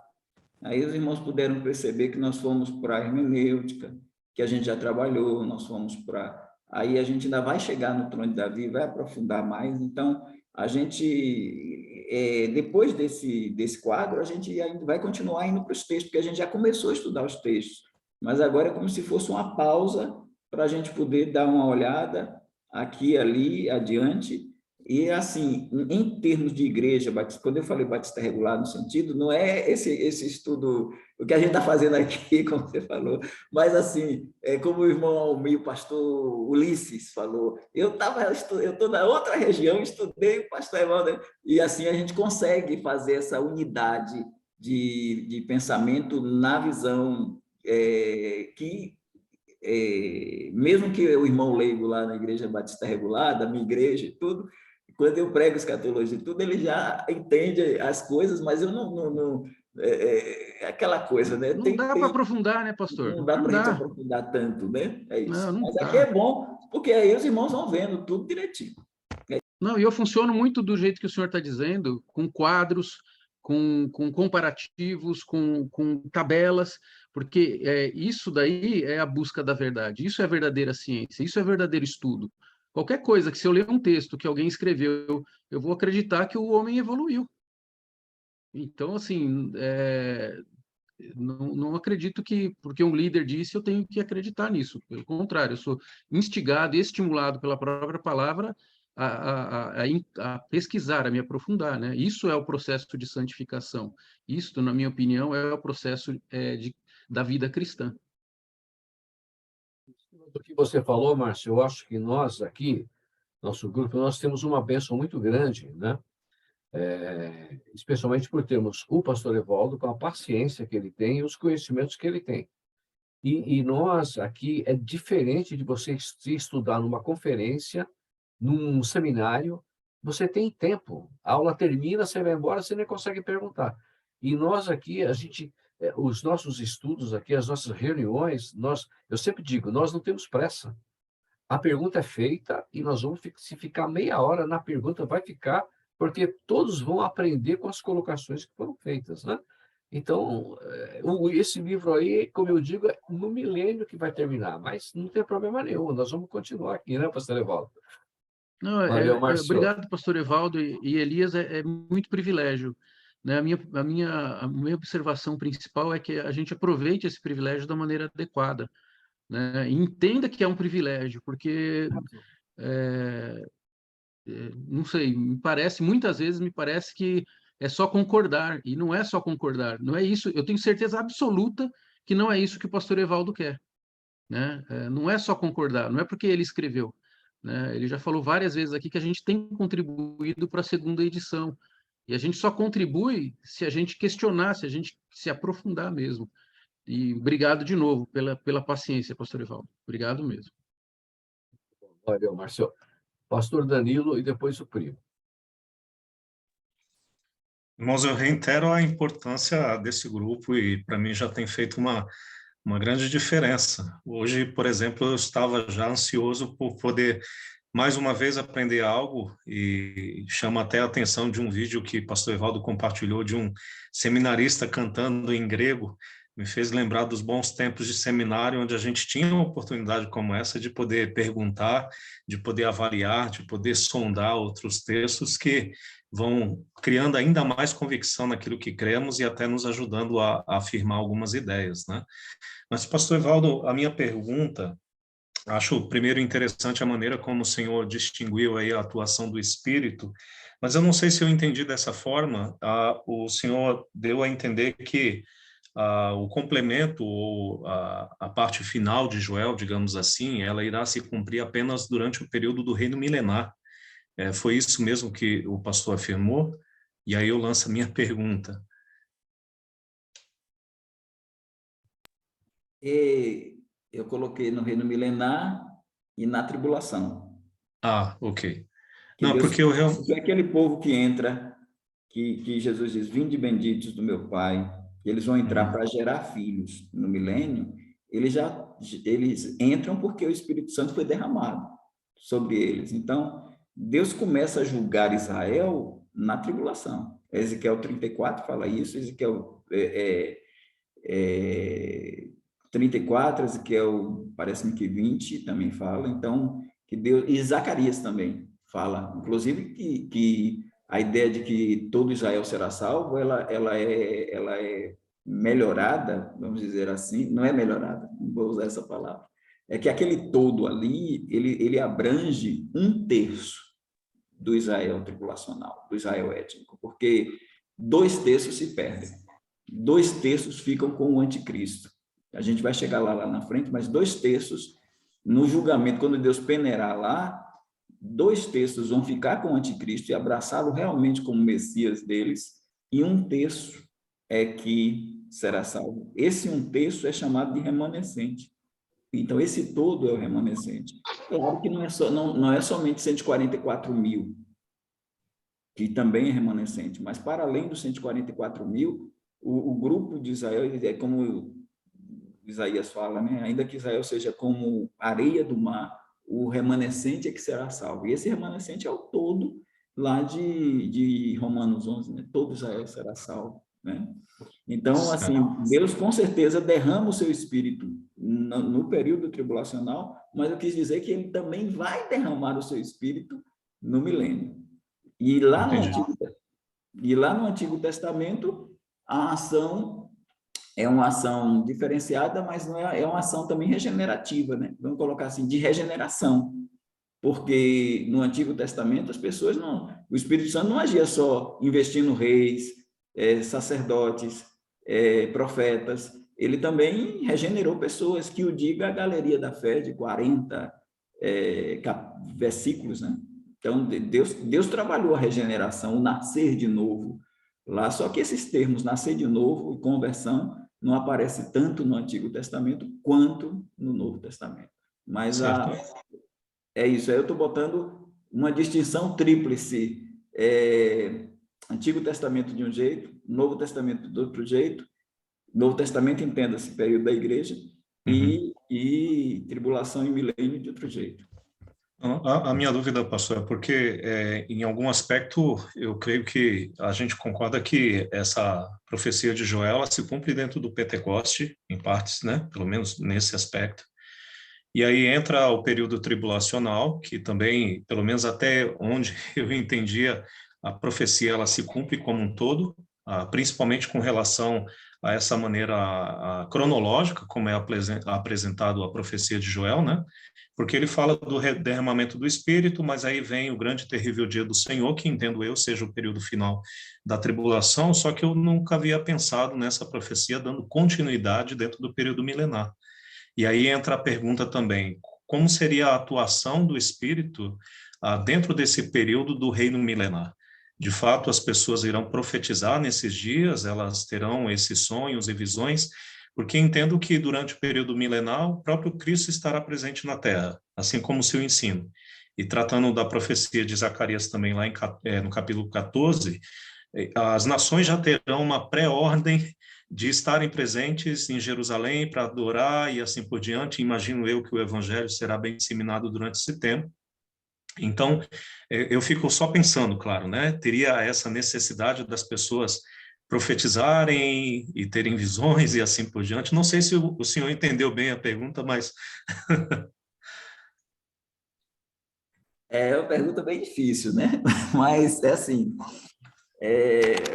Aí os irmãos puderam perceber que nós fomos para a hermenêutica, que a gente já trabalhou, nós fomos para... Aí a gente ainda vai chegar no trono de Davi, vai aprofundar mais. Então, a gente, depois desse quadro, a gente ainda vai continuar indo para os textos, porque a gente já começou a estudar os textos. Mas agora é como se fosse uma pausa para a gente poder dar uma olhada aqui, ali, adiante. E, assim, em termos de igreja, quando eu falei batista regular no sentido, não é esse estudo, o que a gente está fazendo aqui, como você falou, mas, assim, como o irmão Almir, o pastor Ulisses falou, eu estou na outra região, estudei o pastor Evaldo, e, assim, a gente consegue fazer essa unidade de pensamento na visão que mesmo que o irmão leigo lá na Igreja Batista Regular, da minha igreja e tudo, quando eu prego escatologia e tudo, ele já entende as coisas, mas eu não aquela coisa, né? Não dá para aprofundar, né, pastor? Não dá Não para a gente dá. aprofundar tanto, né? É isso. Não, não Mas aqui é dá. bom, porque aí os irmãos vão vendo tudo direitinho. Não, e eu funciono muito do jeito que o senhor está dizendo, com quadros, com comparativos, com tabelas, porque isso daí é a busca da verdade, isso é a verdadeira ciência, isso é verdadeiro estudo. Qualquer coisa que, se eu ler um texto que alguém escreveu, eu vou acreditar que o homem evoluiu. Então, assim, não acredito que, porque um líder disse, eu tenho que acreditar nisso. Pelo contrário, eu sou instigado e estimulado pela própria palavra a pesquisar, a me aprofundar, né? Isso é o processo de santificação. Isto, na minha opinião, é o processo da vida cristã. Do que você falou, Márcio, eu acho que nós aqui, nosso grupo, nós temos uma bênção muito grande, né? Especialmente por termos o pastor Evaldo com a paciência que ele tem e os conhecimentos que ele tem. E nós aqui é diferente de você se estudar numa conferência, num seminário, você tem tempo. A aula termina, você vai embora, você nem consegue perguntar. E nós aqui, os nossos estudos aqui, as nossas reuniões, eu sempre digo, nós não temos pressa. A pergunta é feita e nós vamos, se ficar meia hora na pergunta, vai ficar, porque todos vão aprender com as colocações que foram feitas, né? Então, esse livro aí, como eu digo, é no milênio que vai terminar, mas não tem problema nenhum, nós vamos continuar aqui, né, pastor Evaldo? Não, Valeu, Márcio. obrigado, pastor Evaldo e Elias, é muito privilégio. Né? A minha observação principal é que a gente aproveite esse privilégio da maneira adequada, né? E entenda que é um privilégio, porque não sei, muitas vezes me parece que é só concordar, e não é só concordar, não é isso, eu tenho certeza absoluta que não é isso que o pastor Evaldo quer, né? Não é só concordar, não é porque ele escreveu, né? Ele já falou várias vezes aqui que a gente tem contribuído para a segunda edição, e a gente só contribui se a gente questionar, se a gente se aprofundar mesmo. E obrigado de novo pela paciência, pastor Evaldo. Obrigado mesmo. Valeu, Márcio. Pastor Danilo e depois o primo. Irmãos, eu reitero a importância desse grupo e para mim já tem feito uma grande diferença. Hoje, por exemplo, eu estava já ansioso por poder mais uma vez aprender algo e chama até a atenção de um vídeo que pastor Evaldo compartilhou de um seminarista cantando em grego. Me fez lembrar dos bons tempos de seminário, onde a gente tinha uma oportunidade como essa de poder perguntar, de poder avaliar, de poder sondar outros textos que vão criando ainda mais convicção naquilo que cremos e até nos ajudando a afirmar algumas ideias, né? Mas, pastor Evaldo, a minha pergunta, acho primeiro interessante a maneira como o senhor distinguiu aí a atuação do Espírito, mas eu não sei se eu entendi dessa forma. O senhor deu a entender que o complemento ou a parte final de Joel, digamos assim, ela irá se cumprir apenas durante o período do reino milenar. Foi isso mesmo que o pastor afirmou? E aí eu lanço a minha pergunta. E eu coloquei no reino milenar e na tribulação. Ok. Que Não, Deus porque eu é aquele povo que entra, que Jesus diz, vinde benditos do meu Pai, que eles vão entrar para gerar filhos no milênio, eles entram porque o Espírito Santo foi derramado sobre eles. Então, Deus começa a julgar Israel na tribulação. Ezequiel 34 fala isso, Ezequiel 34, Ezequiel, parece-me que 20 também fala, então, que Deus, e Zacarias também fala, inclusive que a ideia de que todo Israel será salvo, ela é melhorada, vamos dizer assim, não é melhorada, não vou usar essa palavra, é que aquele todo ali, ele abrange 1/3 do Israel tribulacional, do Israel étnico, porque 2/3 se perdem, 2/3 ficam com o anticristo. A gente vai chegar lá na frente, mas 2/3 no julgamento, quando Deus peneirar lá, 2/3 vão ficar com o anticristo e abraçá-lo realmente como Messias deles, e 1/3 é que será salvo. Esse 1/3 é chamado de remanescente. Então, esse todo é o remanescente. Claro que não é somente 144 mil, que também é remanescente, mas para além dos 144 mil, o grupo de Israel é como Isaías fala, né? Ainda que Israel seja como areia do mar, o remanescente é que será salvo. E esse remanescente é o todo lá de Romanos 11, né? Todo Israel será salvo, né? Então, assim, Deus com certeza derrama o seu espírito no período tribulacional, mas eu quis dizer que ele também vai derramar o seu espírito no milênio. E lá no Antigo Testamento, a ação é uma ação diferenciada, mas não é uma ação também regenerativa, né? Vamos colocar assim, de regeneração. Porque no Antigo Testamento as pessoas não, o Espírito Santo não agia só investindo reis, sacerdotes, profetas, ele também regenerou pessoas, que o diga a Galeria da Fé de 40 versículos, né? Então, Deus trabalhou a regeneração, o nascer de novo lá, só que esses termos, nascer de novo e conversão, não aparece tanto no Antigo Testamento quanto no Novo Testamento. Mas é isso, aí eu estou botando uma distinção tríplice, Antigo Testamento de um jeito, Novo Testamento de outro jeito, Novo Testamento entenda-se período da igreja, e tribulação e milênio de outro jeito. A minha dúvida, pastor, é porque em algum aspecto eu creio que a gente concorda que essa profecia de Joel ela se cumpre dentro do Pentecoste, em partes, né? Pelo menos nesse aspecto. E aí entra o período tribulacional, que também, pelo menos até onde eu entendia, a profecia ela se cumpre como um todo, principalmente com relação a essa maneira cronológica, como é apresentado a profecia de Joel, né? Porque ele fala do derramamento do Espírito, mas aí vem o grande e terrível dia do Senhor, que entendo eu seja o período final da tribulação, só que eu nunca havia pensado nessa profecia dando continuidade dentro do período milenar. E aí entra a pergunta também, como seria a atuação do Espírito dentro desse período do reino milenar? De fato, as pessoas irão profetizar nesses dias, elas terão esses sonhos e visões, porque entendo que durante o período milenar, o próprio Cristo estará presente na Terra, assim como o seu ensino. E tratando da profecia de Zacarias também lá no capítulo 14, as nações já terão uma pré-ordem de estarem presentes em Jerusalém para adorar e assim por diante. Imagino eu que o evangelho será bem disseminado durante esse tempo. Então, eu fico só pensando, claro, né? Teria essa necessidade das pessoas profetizarem e terem visões e assim por diante. Não sei se o senhor entendeu bem a pergunta, mas... É uma pergunta bem difícil, né? Mas, é assim,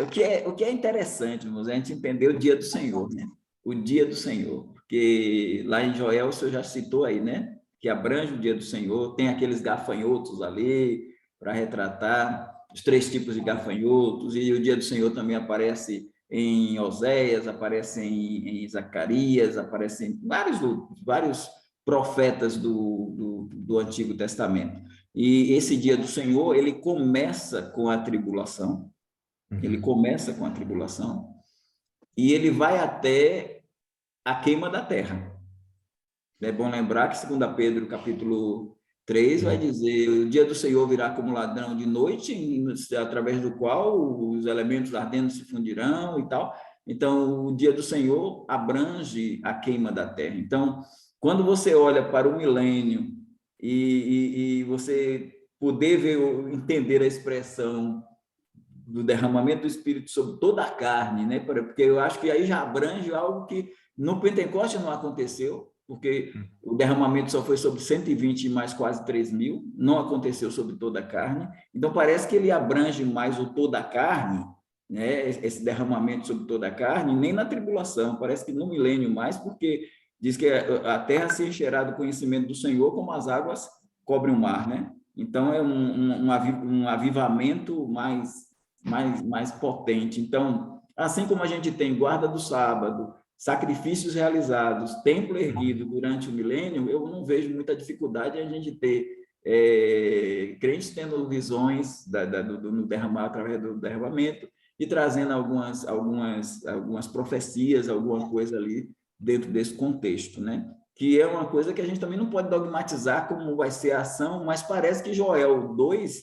o que é interessante, irmãos, é a gente entender o dia do Senhor, né? O dia do Senhor. Porque lá em Joel, o senhor já citou aí, né? Que abrange o dia do Senhor, tem aqueles gafanhotos ali para retratar os 3 tipos de gafanhotos, e o dia do Senhor também aparece em Oséias, aparece em Zacarias, aparece em vários profetas do Antigo Testamento. E esse dia do Senhor, ele começa com a tribulação, ele começa com a tribulação, e ele vai até a queima da terra. É bom lembrar que 2 Pedro, capítulo 3, vai dizer: o dia do Senhor virá como ladrão de noite, através do qual os elementos ardentes se fundirão e tal. Então, o dia do Senhor abrange a queima da terra. Então, quando você olha para o milênio e você poder ver, entender a expressão do derramamento do Espírito sobre toda a carne, né? Porque eu acho que aí já abrange algo que no Pentecoste não aconteceu, porque o derramamento só foi sobre 120 mais quase 3.000, não aconteceu sobre toda a carne. Então, parece que ele abrange mais o toda a carne, né? Esse derramamento sobre toda a carne, nem na tribulação, parece que no milênio mais, porque diz que a terra se encherá do conhecimento do Senhor como as águas cobrem o mar, né? Então, é um avivamento mais potente. Então, assim como a gente tem guarda do sábado, sacrifícios realizados, templo erguido durante o milênio, eu não vejo muita dificuldade em a gente ter crentes tendo visões no derramar, através do derramamento, e trazendo algumas profecias, alguma coisa ali dentro desse contexto, né? Que é uma coisa que a gente também não pode dogmatizar como vai ser a ação, mas parece que Joel 2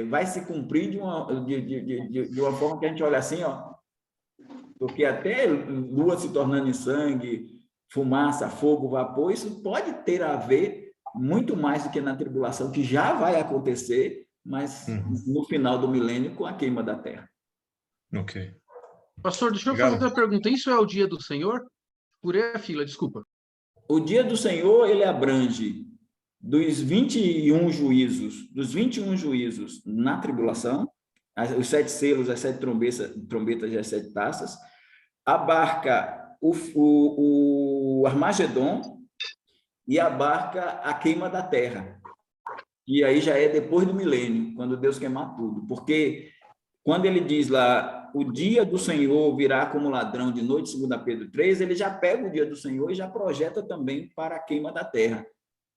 vai se cumprir de uma forma que a gente olha assim, ó, porque até lua se tornando em sangue, fumaça, fogo, vapor, isso pode ter a ver muito mais do que na tribulação, que já vai acontecer, mas no final do milênio, com a queima da terra. Ok. Pastor, deixa eu fazer uma pergunta. Isso é o dia do Senhor? Purei a fila, desculpa. O dia do Senhor, ele abrange dos 21 juízos na tribulação, os 7 selos, as 7 trombetas e as 7 taças, abarca o Armagedon e abarca a queima da terra. E aí já é depois do milênio, quando Deus queimar tudo. Porque quando ele diz lá, o dia do Senhor virá como ladrão de noite, 2 Pedro 3, ele já pega o dia do Senhor e já projeta também para a queima da terra.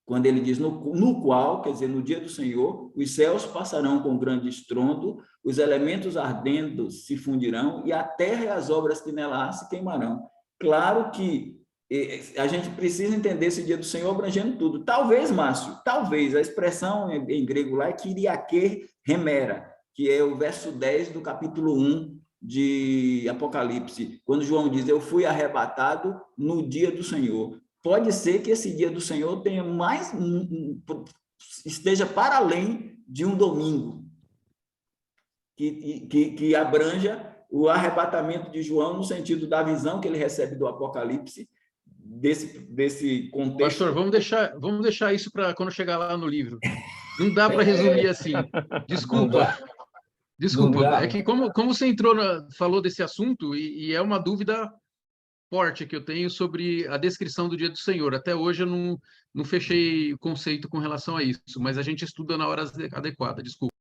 Quando ele diz, no qual, quer dizer, no dia do Senhor, os céus passarão com grande estrondo, os elementos ardendo se fundirão, e a terra e as obras que nela há se queimarão. Claro que a gente precisa entender esse dia do Senhor abrangendo tudo. Talvez, Márcio, talvez, a expressão em grego lá é Kyriake remera, que é o verso 10 do capítulo 1 de Apocalipse, quando João diz, eu fui arrebatado no dia do Senhor. Pode ser que esse dia do Senhor tenha esteja para além de um domingo, que abranja o arrebatamento de João no sentido da visão que ele recebe do Apocalipse, desse contexto. Pastor, vamos deixar isso para quando chegar lá no livro. Não dá para resumir assim. Desculpa. É que como você falou desse assunto, e é uma dúvida forte que eu tenho sobre a descrição do dia do Senhor. Até hoje eu não fechei o conceito com relação a isso, mas a gente estuda na hora adequada, desculpa.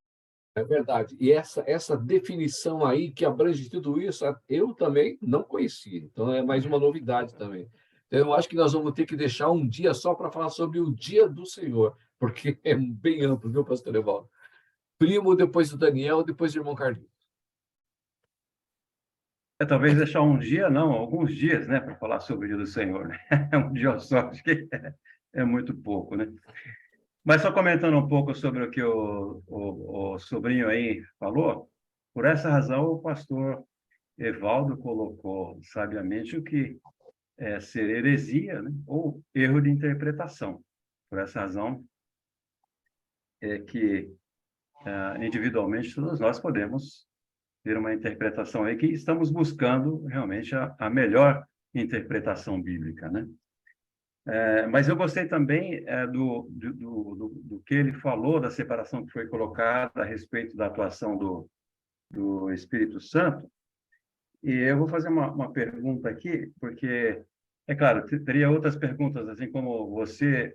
É verdade. E essa definição aí, que abrange tudo isso, eu também não conhecia. Então, é mais uma novidade também. Então, eu acho que nós vamos ter que deixar um dia só para falar sobre o dia do Senhor, porque é bem amplo, viu, pastor Evaldo? Primo, depois do Daniel, depois do irmão Carlinhos. Talvez deixar um dia, não, alguns dias, né, para falar sobre o dia do Senhor, né? Um dia só, acho que é muito pouco, né? Mas só comentando um pouco sobre o que o sobrinho aí falou, Por essa razão, o pastor Evaldo colocou sabiamente o que é ser heresia, né? Ou erro de interpretação. Por essa razão é que individualmente todos nós podemos ter uma interpretação aí que estamos buscando realmente a melhor interpretação bíblica, né? Mas eu gostei também do que ele falou, da separação que foi colocada a respeito da atuação do Espírito Santo. E eu vou fazer uma pergunta aqui, porque, é claro, teria outras perguntas, assim como você,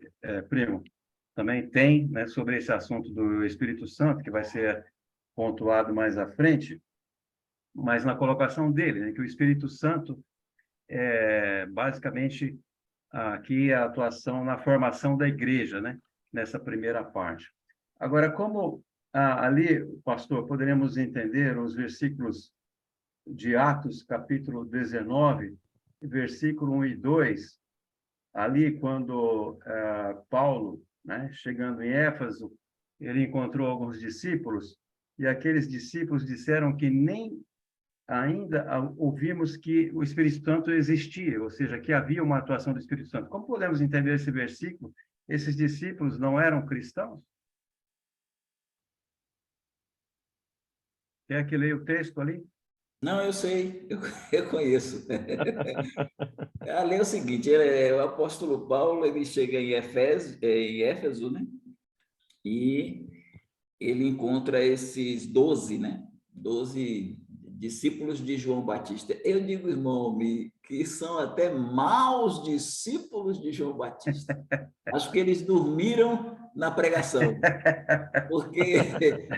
primo, também tem, né, sobre esse assunto do Espírito Santo, que vai ser pontuado mais à frente, mas na colocação dele, né, que o Espírito Santo é basicamente aqui a atuação na formação da igreja, né, nessa primeira parte. Agora, como ali, pastor, poderíamos entender os versículos de Atos, capítulo 19, versículo 1 e 2, ali quando Paulo, né, chegando em Éfeso, ele encontrou alguns discípulos, e aqueles discípulos disseram que nem ainda ouvimos que o Espírito Santo existia, ou seja, que havia uma atuação do Espírito Santo. Como podemos entender esse versículo? Esses discípulos não eram cristãos? Quer que leia o texto ali? Não, eu sei, eu conheço. Ali é o seguinte, o apóstolo Paulo, ele chega em Éfeso, né? E ele encontra esses 12, né? 12 discípulos de João Batista. Eu digo, irmão, que são até maus discípulos de João Batista. Acho que eles dormiram na pregação, porque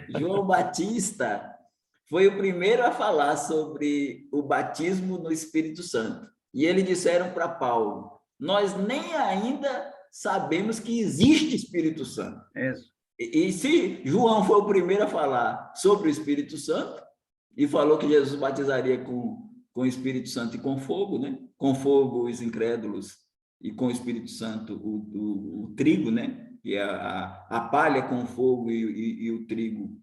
João Batista foi o primeiro a falar sobre o batismo no Espírito Santo. E eles disseram para Paulo, nós nem ainda sabemos que existe Espírito Santo. Isso. E se João foi o primeiro a falar sobre o Espírito Santo, e falou que Jesus batizaria com o Espírito Santo e com fogo, né? Com fogo os incrédulos e com o Espírito Santo o trigo, né? Que é a palha com fogo e o trigo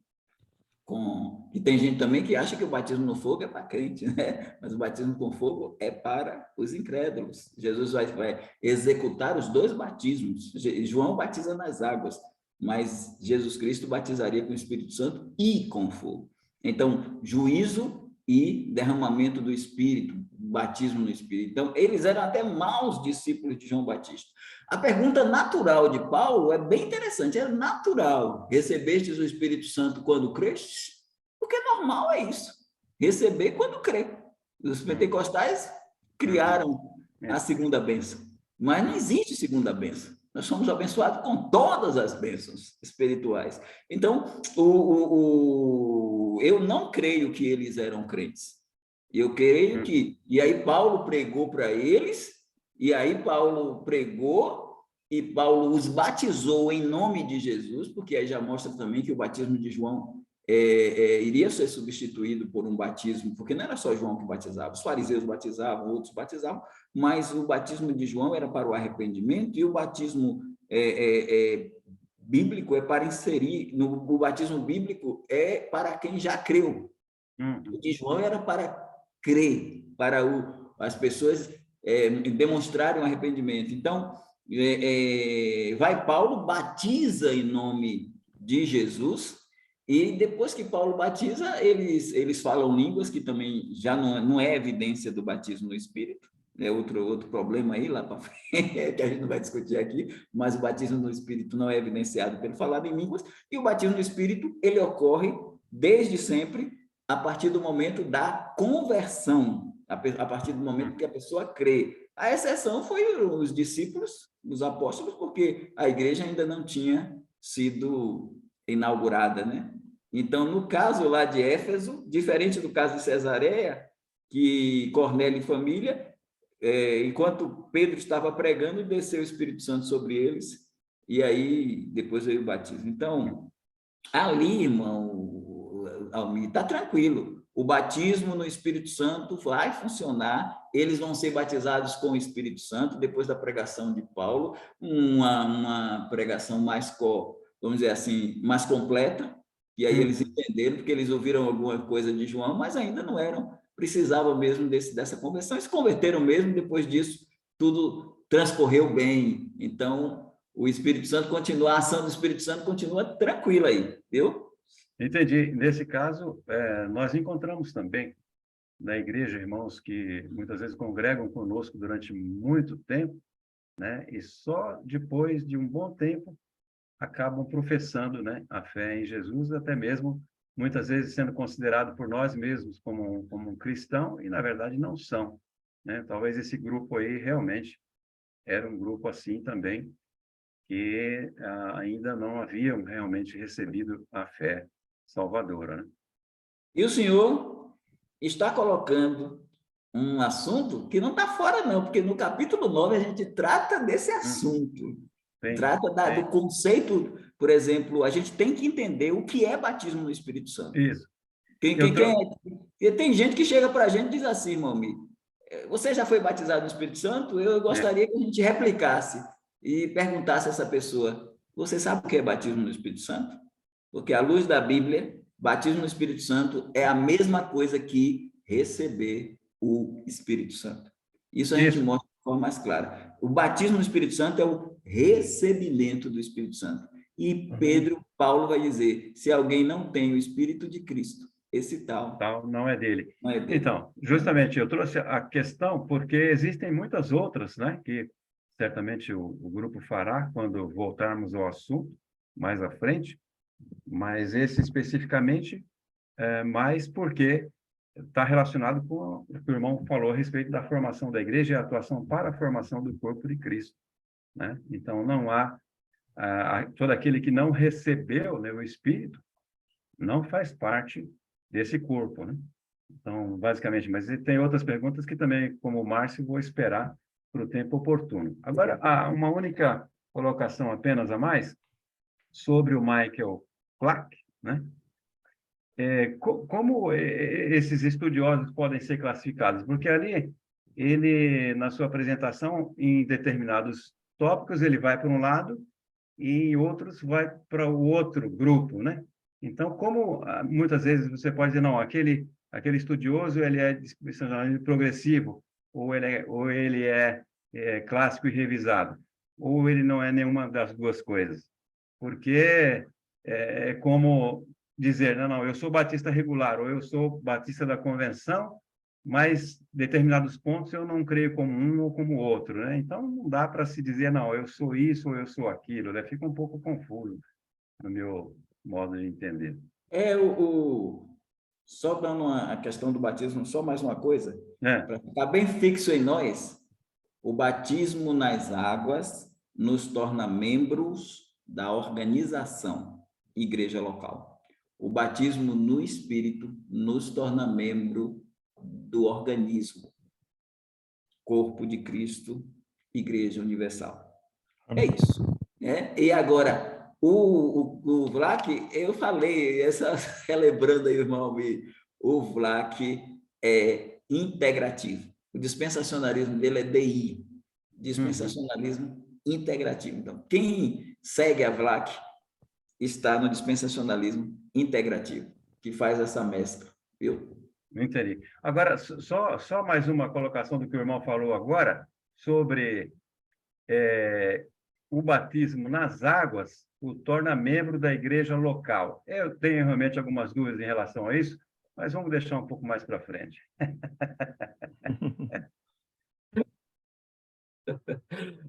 com... E tem gente também que acha que o batismo no fogo é para crente, né? Mas o batismo com fogo é para os incrédulos. Jesus vai executar os dois batismos. João batiza nas águas, mas Jesus Cristo batizaria com o Espírito Santo e com fogo. Então, juízo e derramamento do Espírito, batismo no Espírito. Então, eles eram até maus discípulos de João Batista. A pergunta natural de Paulo é bem interessante, é natural. Recebestes o Espírito Santo quando crestes? Porque normal é isso, receber quando crê. Os pentecostais criaram a segunda bênção, mas não existe segunda bênção. Nós somos abençoados com todas as bênçãos espirituais. Então, eu não creio que eles eram crentes. Eu creio que... E aí Paulo pregou para eles, e aí Paulo pregou, e Paulo os batizou em nome de Jesus, porque aí já mostra também que o batismo de João iria ser substituído por um batismo, porque não era só João que batizava, os fariseus batizavam, outros batizavam, mas o batismo de João era para o arrependimento, e o batismo bíblico é para inserir, o batismo bíblico é para quem já creu. O de João era para crer, para as pessoas demonstrarem o arrependimento. Então, vai Paulo, batiza em nome de Jesus, e depois que Paulo batiza, eles falam línguas, que também já não é evidência do batismo no Espírito, é outro problema aí lá para frente, que a gente não vai discutir aqui, mas o batismo no Espírito não é evidenciado pelo falar em línguas, e o batismo no Espírito, ele ocorre desde sempre, a partir do momento da conversão, a partir do momento que a pessoa crê. A exceção foi os discípulos, os apóstolos, porque a igreja ainda não tinha sido inaugurada, né? Então, no caso lá de Éfeso, diferente do caso de Cesareia, que Cornélio e família, enquanto Pedro estava pregando, desceu o Espírito Santo sobre eles, e aí depois veio o batismo. Então, ali, irmão, Almir, está tranquilo. O batismo no Espírito Santo vai funcionar, eles vão ser batizados com o Espírito Santo, depois da pregação de Paulo, uma pregação mais, vamos dizer assim, mais completa, E aí eles entenderam, porque eles ouviram alguma coisa de João, mas ainda não eram, precisavam mesmo dessa conversão, e se converteram mesmo, depois disso, tudo transcorreu bem. Então, o Espírito Santo continua, a ação do Espírito Santo continua tranquila aí, viu? Entendi. Nesse caso, nós encontramos também na igreja irmãos que muitas vezes congregam conosco durante muito tempo, né? E só depois de um bom tempo acabam professando, né, a fé em Jesus, até mesmo muitas vezes sendo considerado por nós mesmos como um cristão, e na verdade não são, né? Talvez esse grupo aí realmente era um grupo assim também, que ainda não haviam realmente recebido a fé salvadora, né? E o senhor está colocando um assunto que não está fora, não, porque no capítulo 9 a gente trata desse assunto. Trata do conceito, por exemplo, a gente tem que entender o que é batismo no Espírito Santo. Isso. Tem gente que chega para a gente e diz assim, Mami, você já foi batizado no Espírito Santo? Eu gostaria que a gente replicasse e perguntasse a essa pessoa, você sabe o que é batismo no Espírito Santo? Porque à luz da Bíblia, batismo no Espírito Santo é a mesma coisa que receber o Espírito Santo. Isso a gente mostra de forma mais clara. O batismo no Espírito Santo é o recebimento do Espírito Santo. E Paulo vai dizer, se alguém não tem o Espírito de Cristo, esse tal não é dele. Não é dele. Então, justamente, eu trouxe a questão porque existem muitas outras, né, que certamente o grupo fará quando voltarmos ao assunto mais à frente, mas esse especificamente mais porque está relacionado com o que o irmão falou a respeito da formação da igreja e a atuação para a formação do corpo de Cristo, né? Então, não há todo aquele que não recebeu, né, o Espírito, não faz parte desse corpo, né? Então, basicamente, mas tem outras perguntas que também, como o Márcio, vou esperar para o tempo oportuno. Agora, uma única colocação apenas a mais sobre o Michael Clark, né? Como esses estudiosos podem ser classificados? Porque ali, ele, na sua apresentação, em determinados tópicos, ele vai para um lado e em outros vai para o outro grupo, né? Então, como muitas vezes você pode dizer, não, aquele estudioso, ele é dispensacionalismo progressivo, ou ele é clássico e revisado, ou ele não é nenhuma das duas coisas. Porque é como dizer, não, eu sou batista regular, ou eu sou batista da convenção, mas determinados pontos eu não creio como um ou como outro, né? Então, não dá para se dizer, não, eu sou isso ou eu sou aquilo, né? Fica um pouco confuso no meu modo de entender. Só dando a questão do batismo, só mais uma coisa, É. para ficar bem fixo em nós, o batismo nas águas nos torna membros da organização igreja local. O batismo no Espírito nos torna membro do organismo, corpo de Cristo, Igreja Universal. É isso. E agora, o Vlac, eu falei, relembrando aí, irmão, o Vlac é integrativo. O dispensacionalismo dele é DI, dispensacionalismo integrativo. Então, quem segue a Vlac está no dispensacionalismo integrativo, que faz essa mescla, viu? Não entendi. Agora, só mais uma colocação do que o irmão falou agora, sobre o batismo nas águas o torna membro da igreja local. Eu tenho realmente algumas dúvidas em relação a isso, mas vamos deixar um pouco mais para frente.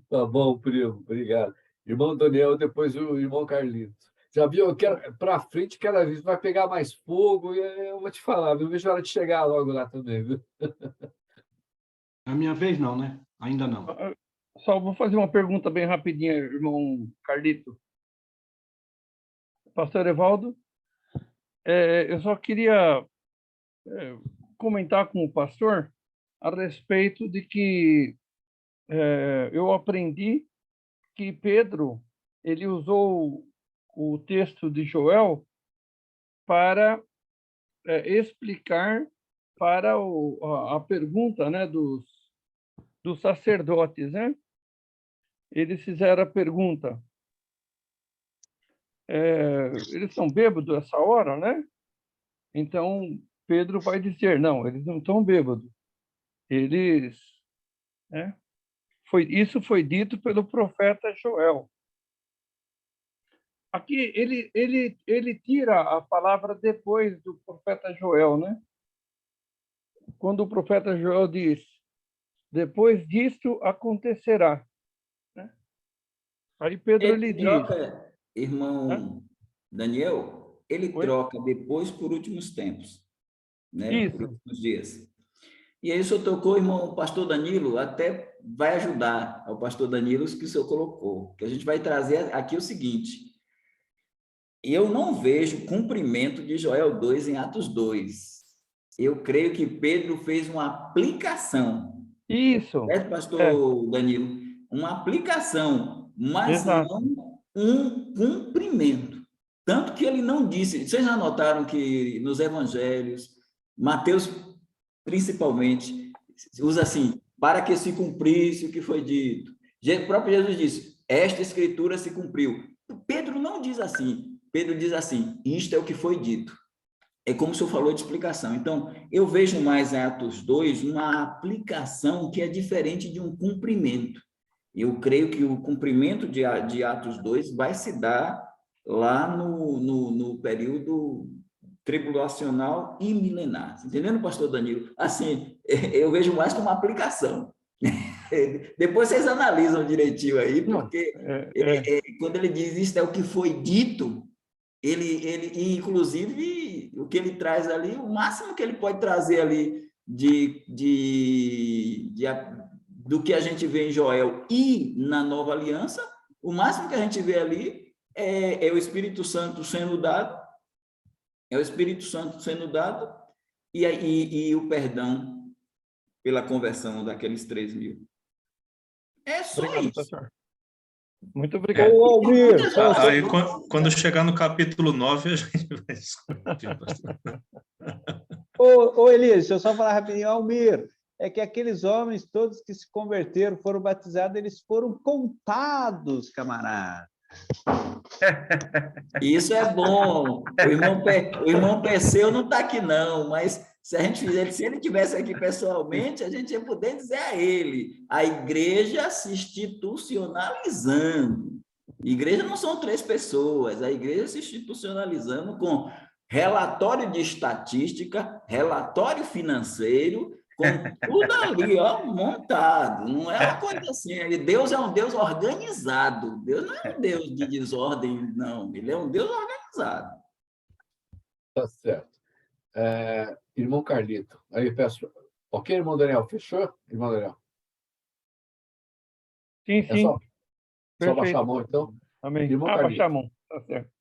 Tá bom, primo, obrigado. Irmão Daniel, depois o irmão Carlitos. Já viu? Para frente, cada vez vai pegar mais fogo, e eu vou te falar, eu vejo a hora de chegar logo lá também, viu? A minha vez não, né? Ainda não. Só vou fazer uma pergunta bem rapidinha, irmão Carlito. Pastor Evaldo, eu só queria comentar com o pastor a respeito de que eu aprendi que Pedro ele usou o texto de Joel para explicar para a pergunta, né, dos sacerdotes, né? Eles fizeram a pergunta: eles são bêbados essa hora, né? Então, Pedro vai dizer, não, eles não estão bêbados. Eles, né? Isso foi dito pelo profeta Joel. Aqui ele tira a palavra depois do profeta Joel, né? Quando o profeta Joel diz, depois disso acontecerá, né? Aí Pedro Ele ele diz, troca, né? irmão Daniel, ele Oi? troca depois por últimos tempos, né? Por Isso, últimos dias. E aí o senhor tocou, irmão, o pastor Danilo, até vai ajudar ao pastor Danilo o que o senhor colocou, que a gente vai trazer aqui o seguinte: eu não vejo cumprimento de Joel 2 em Atos 2. Eu creio que Pedro fez uma aplicação, isso, certo, pastor Danilo? Uma aplicação, mas exato. não um cumprimento. Tanto que ele não disse. Vocês já notaram que nos evangelhos, Mateus principalmente, usa assim, para que se cumprisse o que foi dito. O próprio Jesus disse, esta escritura se cumpriu. Pedro não diz assim. Pedro diz assim, isto é o que foi dito. É como o senhor falou de explicação. Então, eu vejo mais em Atos 2 uma aplicação que é diferente de um cumprimento. Eu creio que o cumprimento de Atos 2 vai se dar lá no período tribulacional e milenar. Entendendo, pastor Danilo? Assim, eu vejo mais como uma aplicação. Depois vocês analisam direitinho aí, Não, porque quando ele diz isso é o que foi dito, e inclusive, o que ele traz ali, o máximo que ele pode trazer ali do que a gente vê em Joel e na Nova Aliança, o máximo que a gente vê ali é o Espírito Santo sendo dado, e o perdão pela conversão daqueles 3.000. É só obrigado, isso. pastor. Muito obrigado. Ô, Almir, Aí, quando chegar no capítulo 9, a gente vai discutir, pastor. ô, Elias, deixa eu só falar rapidinho, Almir, é que aqueles homens todos que se converteram, foram batizados, eles foram contados, camarada. Isso é bom. O irmão Perseu não está aqui, não, mas se ele tivesse aqui pessoalmente, a gente ia poder dizer a ele, a igreja se institucionalizando. Igreja não são 3 pessoas, a igreja se institucionalizando com relatório de estatística, relatório financeiro, com tudo ali, ó, montado. Não é uma coisa assim. Deus é um Deus organizado. Deus não é um Deus de desordem, não. Ele é um Deus organizado. Tá certo. Irmão Carlito, aí eu peço. Ok, irmão Daniel, fechou? Irmão Daniel? Sim, É sim. só Perfeito. baixar a mão, então? Amém. Irmão Baixar a Carlito. mão. Tá certo.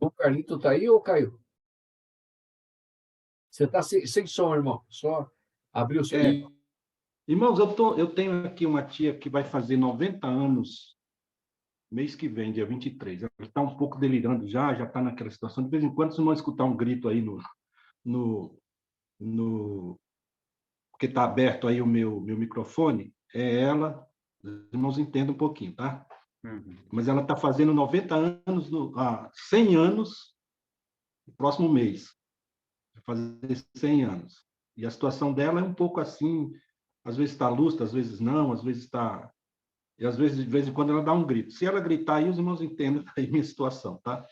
O Carlito está aí ou caiu? Você está sem som, irmão. Só abriu o seu. Irmãos, eu tenho aqui uma tia que vai fazer 90 anos mês que vem, dia 23. Ela está um pouco delirando já está naquela situação. De vez em quando, se não escutar um grito aí porque está aberto aí o meu microfone, é ela. Os irmãos entendam um pouquinho, tá? Mas ela está fazendo 90 anos, 100 anos no próximo mês. Vai fazer 100 anos. E a situação dela é um pouco assim, às vezes está lúcida, às vezes não, às vezes está... E às vezes, de vez em quando, ela dá um grito. Se ela gritar, aí os irmãos entendem aí minha situação, tá?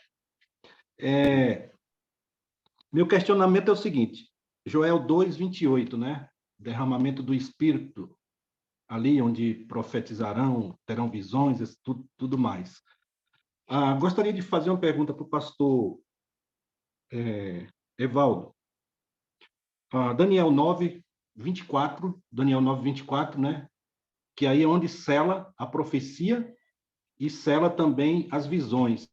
Meu questionamento é o seguinte, Joel 2:28, né? Derramamento do Espírito, ali onde profetizarão, terão visões, tudo mais. Gostaria de fazer uma pergunta para o pastor Evaldo. Daniel 9:24, né? Que aí é onde sela a profecia e sela também as visões.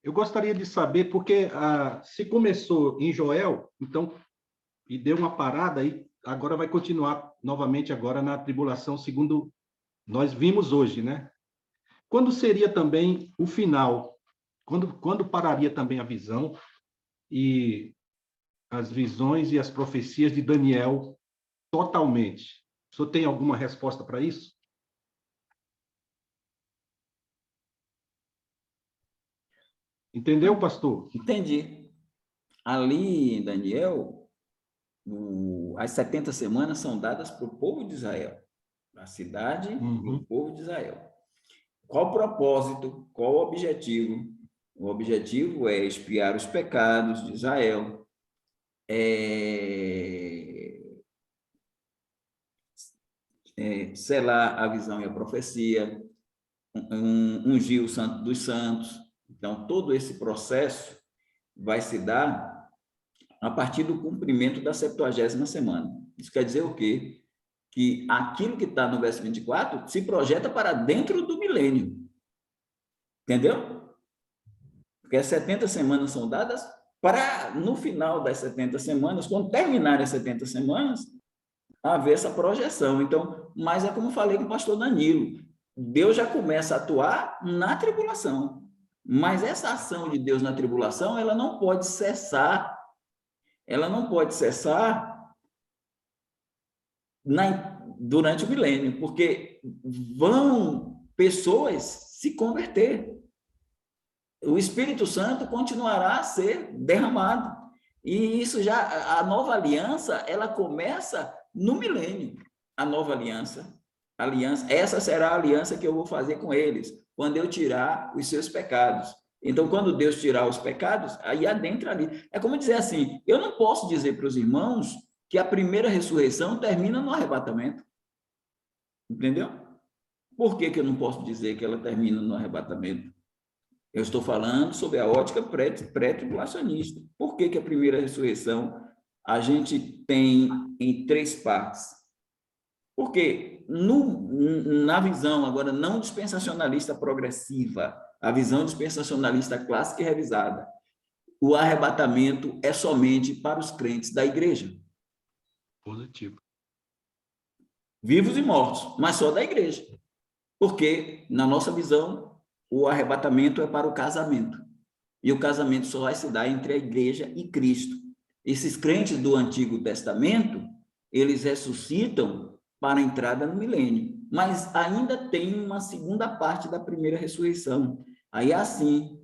Eu gostaria de saber, porque se começou em Joel, então, e deu uma parada, e agora vai continuar novamente agora na tribulação, segundo nós vimos hoje, né? Quando seria também o final? Quando pararia também a visão e as visões e as profecias de Daniel totalmente? O senhor tem alguma resposta para isso? Entendeu, pastor? Entendi. Ali em Daniel, as 70 semanas são dadas para o povo de Israel, a cidade e o povo de Israel. Qual o propósito? Qual o objetivo? O objetivo é expiar os pecados de Israel, selar a visão e a profecia, ungir o santo dos santos. Então, todo esse processo vai se dar a partir do cumprimento da 70ª semana. Isso quer dizer o quê? Que aquilo que está no verso 24 se projeta para dentro do milênio. Entendeu? Porque as 70 semanas são dadas para, no final das 70 semanas, quando terminarem as 70 semanas, haver essa projeção. Então, mas é como falei com o pastor Danilo, Deus já começa a atuar na tribulação. Mas essa ação de Deus na tribulação, ela não pode cessar. Ela não pode cessar durante o milênio, porque vão pessoas se converter. O Espírito Santo continuará a ser derramado. E isso já, a nova aliança, ela começa no milênio. A nova aliança, essa será a aliança que eu vou fazer com eles, quando eu tirar os seus pecados. Então, quando Deus tirar os pecados, aí adentra ali. É como dizer assim, eu não posso dizer para os irmãos que a primeira ressurreição termina no arrebatamento. Entendeu? Por que eu não posso dizer que ela termina no arrebatamento? Eu estou falando sobre a ótica pré-tribulacionista. Por que a primeira ressurreição a gente tem em 3 partes? Porque na visão, agora, não dispensacionalista progressiva, a visão dispensacionalista clássica e revisada, o arrebatamento é somente para os crentes da igreja. Positivo. Vivos e mortos, mas só da igreja. Porque, na nossa visão, o arrebatamento é para o casamento. E o casamento só vai se dar entre a igreja e Cristo. Esses crentes do Antigo Testamento, eles ressuscitam para a entrada no milênio. Mas ainda tem uma segunda parte da primeira ressurreição. Aí é assim,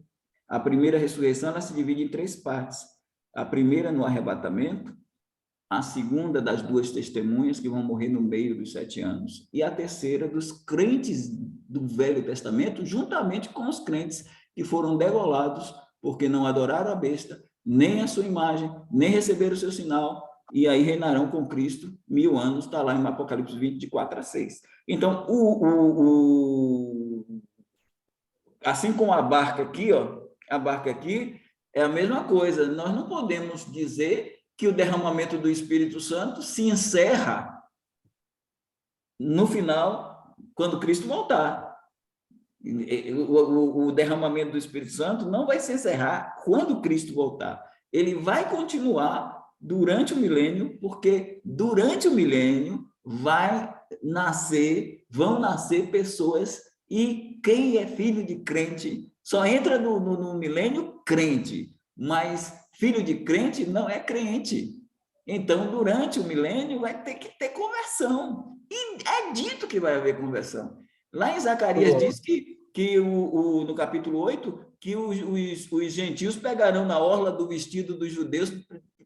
a primeira ressurreição ela se divide em 3 partes. A primeira no arrebatamento, a segunda das 2 testemunhas que vão morrer no meio dos 7 anos, e a terceira dos crentes do Velho Testamento, juntamente com os crentes que foram degolados porque não adoraram a besta, nem a sua imagem, nem receberam o seu sinal, e aí reinarão com Cristo 1000 anos, está lá em Apocalipse 20, de 4-6. Então, assim como a barca aqui, ó, a barca aqui é a mesma coisa. Nós não podemos dizer que o derramamento do Espírito Santo se encerra no final, quando Cristo voltar. O derramamento do Espírito Santo não vai se encerrar quando Cristo voltar. Ele vai continuar durante o milênio, porque durante o milênio vão nascer pessoas, e quem é filho de crente só entra no milênio crente, mas filho de crente não é crente. Então, durante o milênio, vai ter que ter conversão. E é dito que vai haver conversão. Lá em Zacarias diz que no capítulo 8, que os gentios pegarão na orla do vestido dos judeus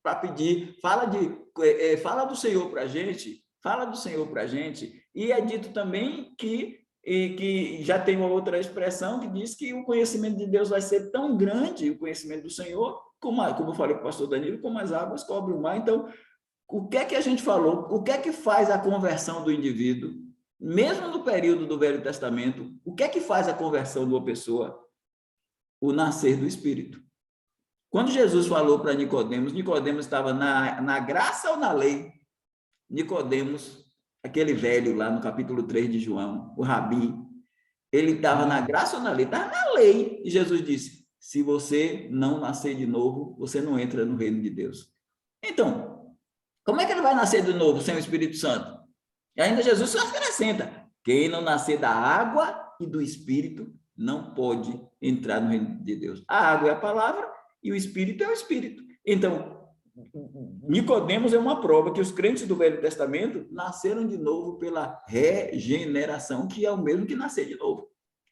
para pedir, fala do Senhor para a gente, fala do Senhor para a gente. E é dito também que já tem uma outra expressão que diz que o conhecimento de Deus vai ser tão grande, o conhecimento do Senhor, como eu falei com o pastor Danilo, como as águas cobrem o mar. Então, o que é que a gente falou? O que é que faz a conversão do indivíduo? Mesmo no período do Velho Testamento, o que é que faz a conversão de uma pessoa? O nascer do Espírito. Quando Jesus falou para Nicodemos estava na graça ou na lei? Nicodemos, aquele velho lá no capítulo 3 de João, o rabi, ele estava na graça ou na lei? Estava na lei. E Jesus disse, se você não nascer de novo, você não entra no reino de Deus. Então, como é que ele vai nascer de novo sem o Espírito Santo? E ainda Jesus só acrescenta, quem não nascer da água e do Espírito não pode entrar no reino de Deus. A água é a palavra e o Espírito é o Espírito. Então, Nicodemos é uma prova que os crentes do Velho Testamento nasceram de novo pela regeneração, que é o mesmo que nascer de novo.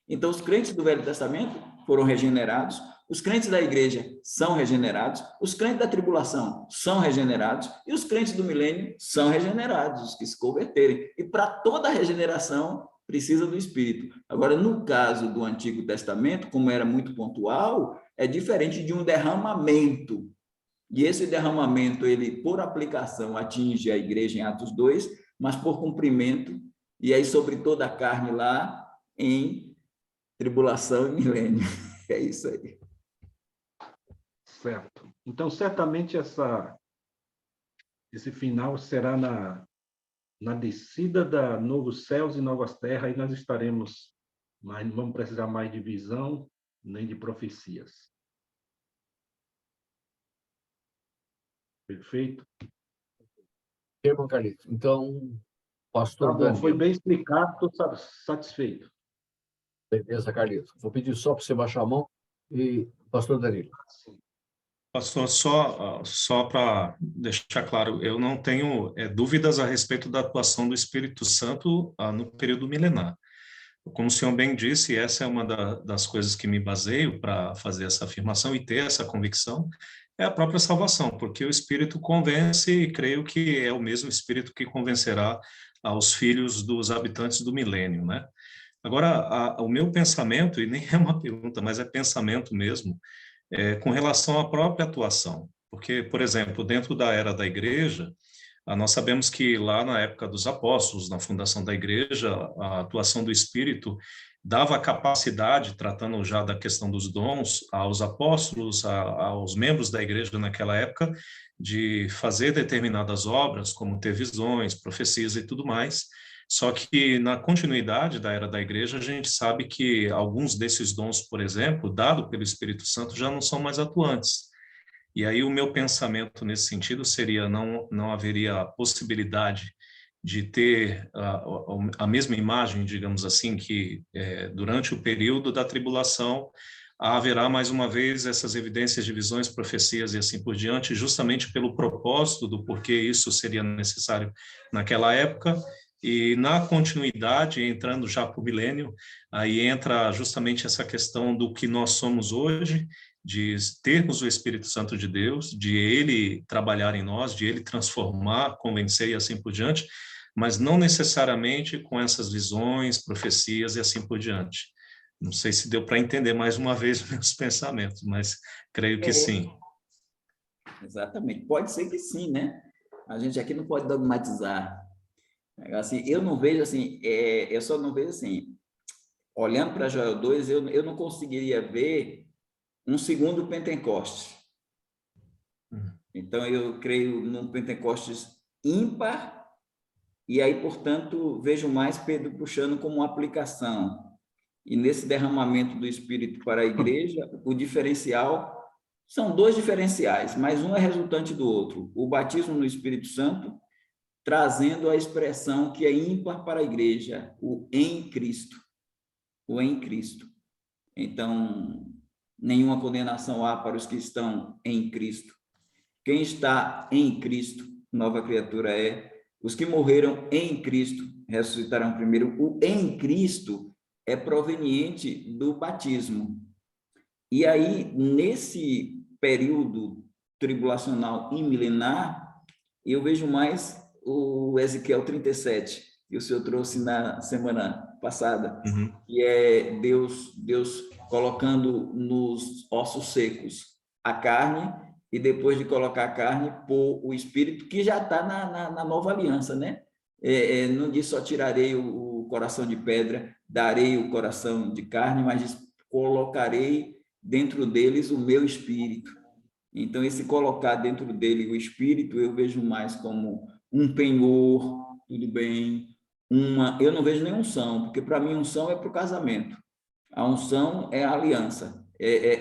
Então, os crentes do Velho Testamento foram regenerados, os crentes da igreja são regenerados, os crentes da tribulação são regenerados e os crentes do milênio são regenerados, os que se converterem. E para toda regeneração precisa do Espírito. Agora, no caso do Antigo Testamento, como era muito pontual, é diferente de um derramamento. E esse derramamento, ele, por aplicação, atinge a igreja em Atos 2, mas por cumprimento, e aí sobre toda a carne lá, em tribulação e milênio. É isso aí. Certo. Então, certamente esse final será na descida da novos céus e novas terras, e nós estaremos, mas não vamos precisar mais de visão, nem de profecias. Perfeito? Irmão Carlito, então, pastor Tá bom, Danilo. foi bem explicado, estou satisfeito. Beleza, Carlito. Vou pedir só para você baixar a mão e pastor Danilo. Pastor, só para deixar claro, eu não tenho dúvidas a respeito da atuação do Espírito Santo no período milenar. Como o senhor bem disse, essa é uma das coisas que me baseio para fazer essa afirmação e ter essa convicção, é a própria salvação, porque o Espírito convence e creio que é o mesmo Espírito que convencerá aos filhos dos habitantes do milênio, né? Agora, o meu pensamento, e nem é uma pergunta, mas é pensamento mesmo, com relação à própria atuação. Porque, por exemplo, dentro da era da igreja, nós sabemos que lá na época dos apóstolos, na fundação da igreja, a atuação do Espírito dava capacidade, tratando já da questão dos dons, aos apóstolos, aos membros da igreja naquela época, de fazer determinadas obras, como ter visões, profecias e tudo mais. Só que na continuidade da era da igreja, a gente sabe que alguns desses dons, por exemplo, dado pelo Espírito Santo, já não são mais atuantes. E aí o meu pensamento nesse sentido seria, não haveria possibilidade de ter a mesma imagem, digamos assim, que durante o período da tribulação haverá mais uma vez essas evidências de visões, profecias e assim por diante, justamente pelo propósito do porquê isso seria necessário naquela época. E na continuidade, entrando já para o milênio, aí entra justamente essa questão do que nós somos hoje, de termos o Espírito Santo de Deus, de Ele trabalhar em nós, de Ele transformar, convencer e assim por diante, mas não necessariamente com essas visões, profecias e assim por diante. Não sei se deu para entender mais uma vez meus pensamentos, mas creio que sim. Exatamente. Pode ser que sim, né? A gente aqui não pode dogmatizar. Assim, eu não vejo assim, eu só não vejo assim, olhando para Joel 2, eu não conseguiria ver um segundo Pentecostes. Então, eu creio num Pentecostes ímpar, e aí, portanto, vejo mais Pedro puxando como uma aplicação. E nesse derramamento do Espírito para a igreja, o diferencial, são dois diferenciais, mas um é resultante do outro. O batismo no Espírito Santo, trazendo a expressão que é ímpar para a igreja, o em Cristo. O em Cristo. Então, nenhuma condenação há para os que estão em Cristo. Quem está em Cristo, nova criatura é. Os que morreram em Cristo ressuscitarão primeiro. O em Cristo é proveniente do batismo. E aí, nesse período tribulacional e milenar, eu vejo mais o Ezequiel 37, que o senhor trouxe na semana passada, que é Deus colocando nos ossos secos a carne, e depois de colocar a carne, pôr o Espírito, que já está na nova aliança, né? Não diz só tirarei o coração de pedra, darei o coração de carne, mas diz, colocarei dentro deles o meu Espírito. Então, esse colocar dentro dele o Espírito, eu vejo mais como um penhor, tudo bem, eu não vejo nem unção, porque para mim unção é para o casamento. A unção é a aliança.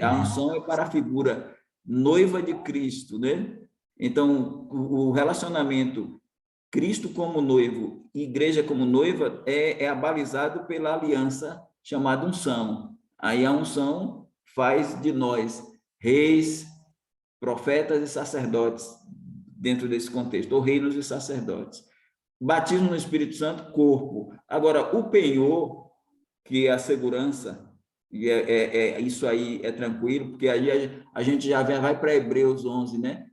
A unção é para a figura noiva de Cristo, né? Então, o relacionamento Cristo como noivo e igreja como noiva é abalizado pela aliança chamada unção. Aí a unção faz de nós reis, profetas e sacerdotes dentro desse contexto, ou reinos e sacerdotes. Batismo no Espírito Santo, corpo. Agora, o penhor, que é a segurança, e isso aí é tranquilo, porque aí a gente já vai para Hebreus 11, né?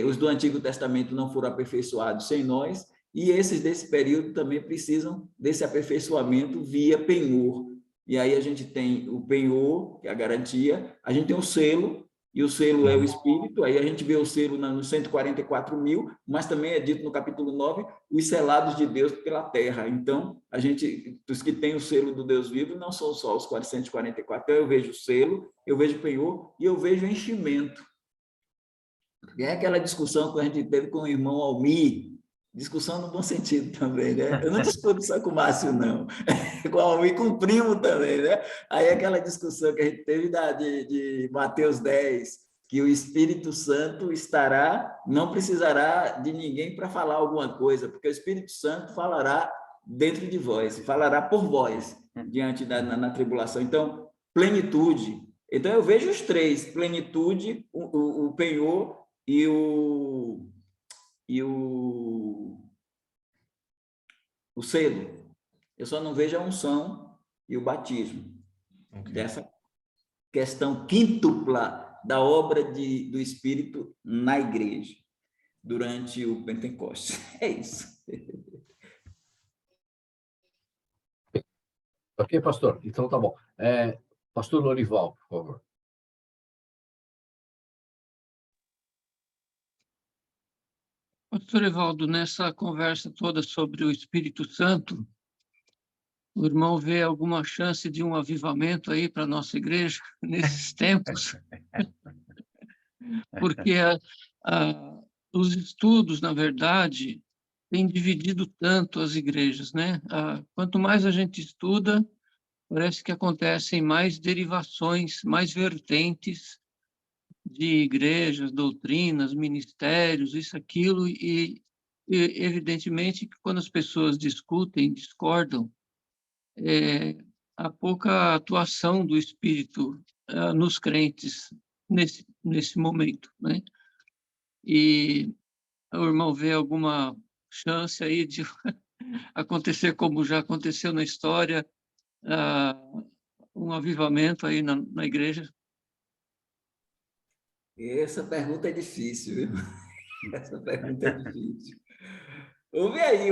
Os do Antigo Testamento não foram aperfeiçoados sem nós, e esses desse período também precisam desse aperfeiçoamento via penhor. E aí a gente tem o penhor, que é a garantia, a gente tem o selo, e o selo é o Espírito, aí a gente vê o selo nos 144 mil, mas também é dito no capítulo 9, os selados de Deus pela terra. Então, a gente, os que têm o selo do Deus vivo, não são só os 444. Então, eu vejo o selo, eu vejo o penhor e eu vejo o enchimento. É aquela discussão que a gente teve com o irmão Almir, discussão no bom sentido também, né? Eu não discuto só com o Márcio, não. Com o Almir, com o primo também, né? Aí aquela discussão que a gente teve de Mateus 10, que o Espírito Santo não precisará de ninguém para falar alguma coisa, porque o Espírito Santo falará dentro de vós, falará por vós, diante na tribulação. Então, plenitude. Então, eu vejo os três, plenitude, o penhor e o selo. Eu só não vejo a unção e o batismo. Okay. Dessa questão quíntupla da obra do Espírito na igreja, durante o Pentecostes. É isso. Ok, pastor? Então tá bom. Pastor Lorival, por favor. Pastor Evaldo, nessa conversa toda sobre o Espírito Santo, o irmão vê alguma chance de um avivamento aí para a nossa igreja nesses tempos? Porque os estudos, na verdade, têm dividido tanto as igrejas, né? Quanto mais a gente estuda, parece que acontecem mais derivações, mais vertentes de igrejas, doutrinas, ministérios, isso, aquilo, e evidentemente que quando as pessoas discutem, discordam, há pouca atuação do Espírito nos crentes nesse momento, né? E o irmão vê alguma chance aí de acontecer como já aconteceu na história, um avivamento aí na igreja? Essa pergunta é difícil, viu? Essa pergunta é difícil. Houve aí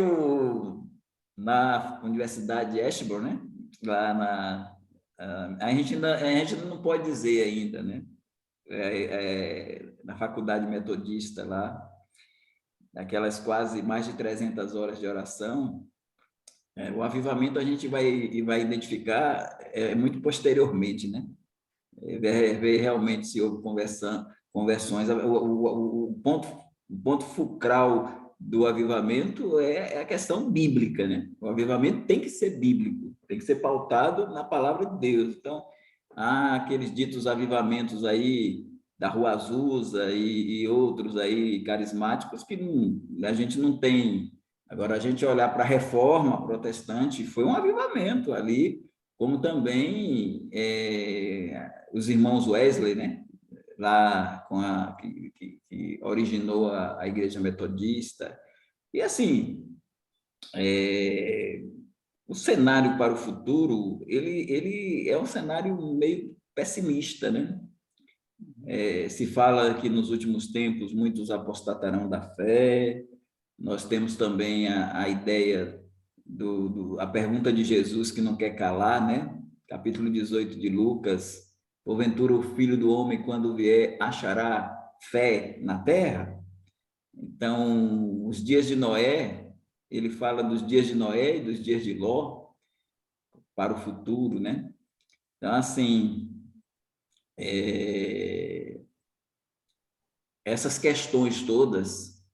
na Universidade de Ashburn, né? Lá a gente não pode dizer ainda, né? Na faculdade metodista lá, aquelas quase mais de 300 horas de oração, o avivamento a gente vai identificar muito posteriormente, né? Ver realmente se houve conversões. O ponto fulcral do avivamento é a questão bíblica, né? O avivamento tem que ser bíblico, tem que ser pautado na palavra de Deus. Então, há aqueles ditos avivamentos aí da Rua Azusa e outros aí carismáticos que a gente não tem. Agora, a gente olhar para a Reforma Protestante, foi um avivamento ali, como também os irmãos Wesley, né? Lá que originou a Igreja Metodista. E assim, o cenário para o futuro, ele é um cenário meio pessimista, né? Se fala que nos últimos tempos muitos apostatarão da fé. Nós temos também a ideia a pergunta de Jesus que não quer calar, né? Capítulo 18 de Lucas: porventura o Filho do Homem, quando vier, achará fé na terra? Então, os dias de Noé, ele fala dos dias de Noé e dos dias de Ló para o futuro, né? Então, assim, essas questões todas,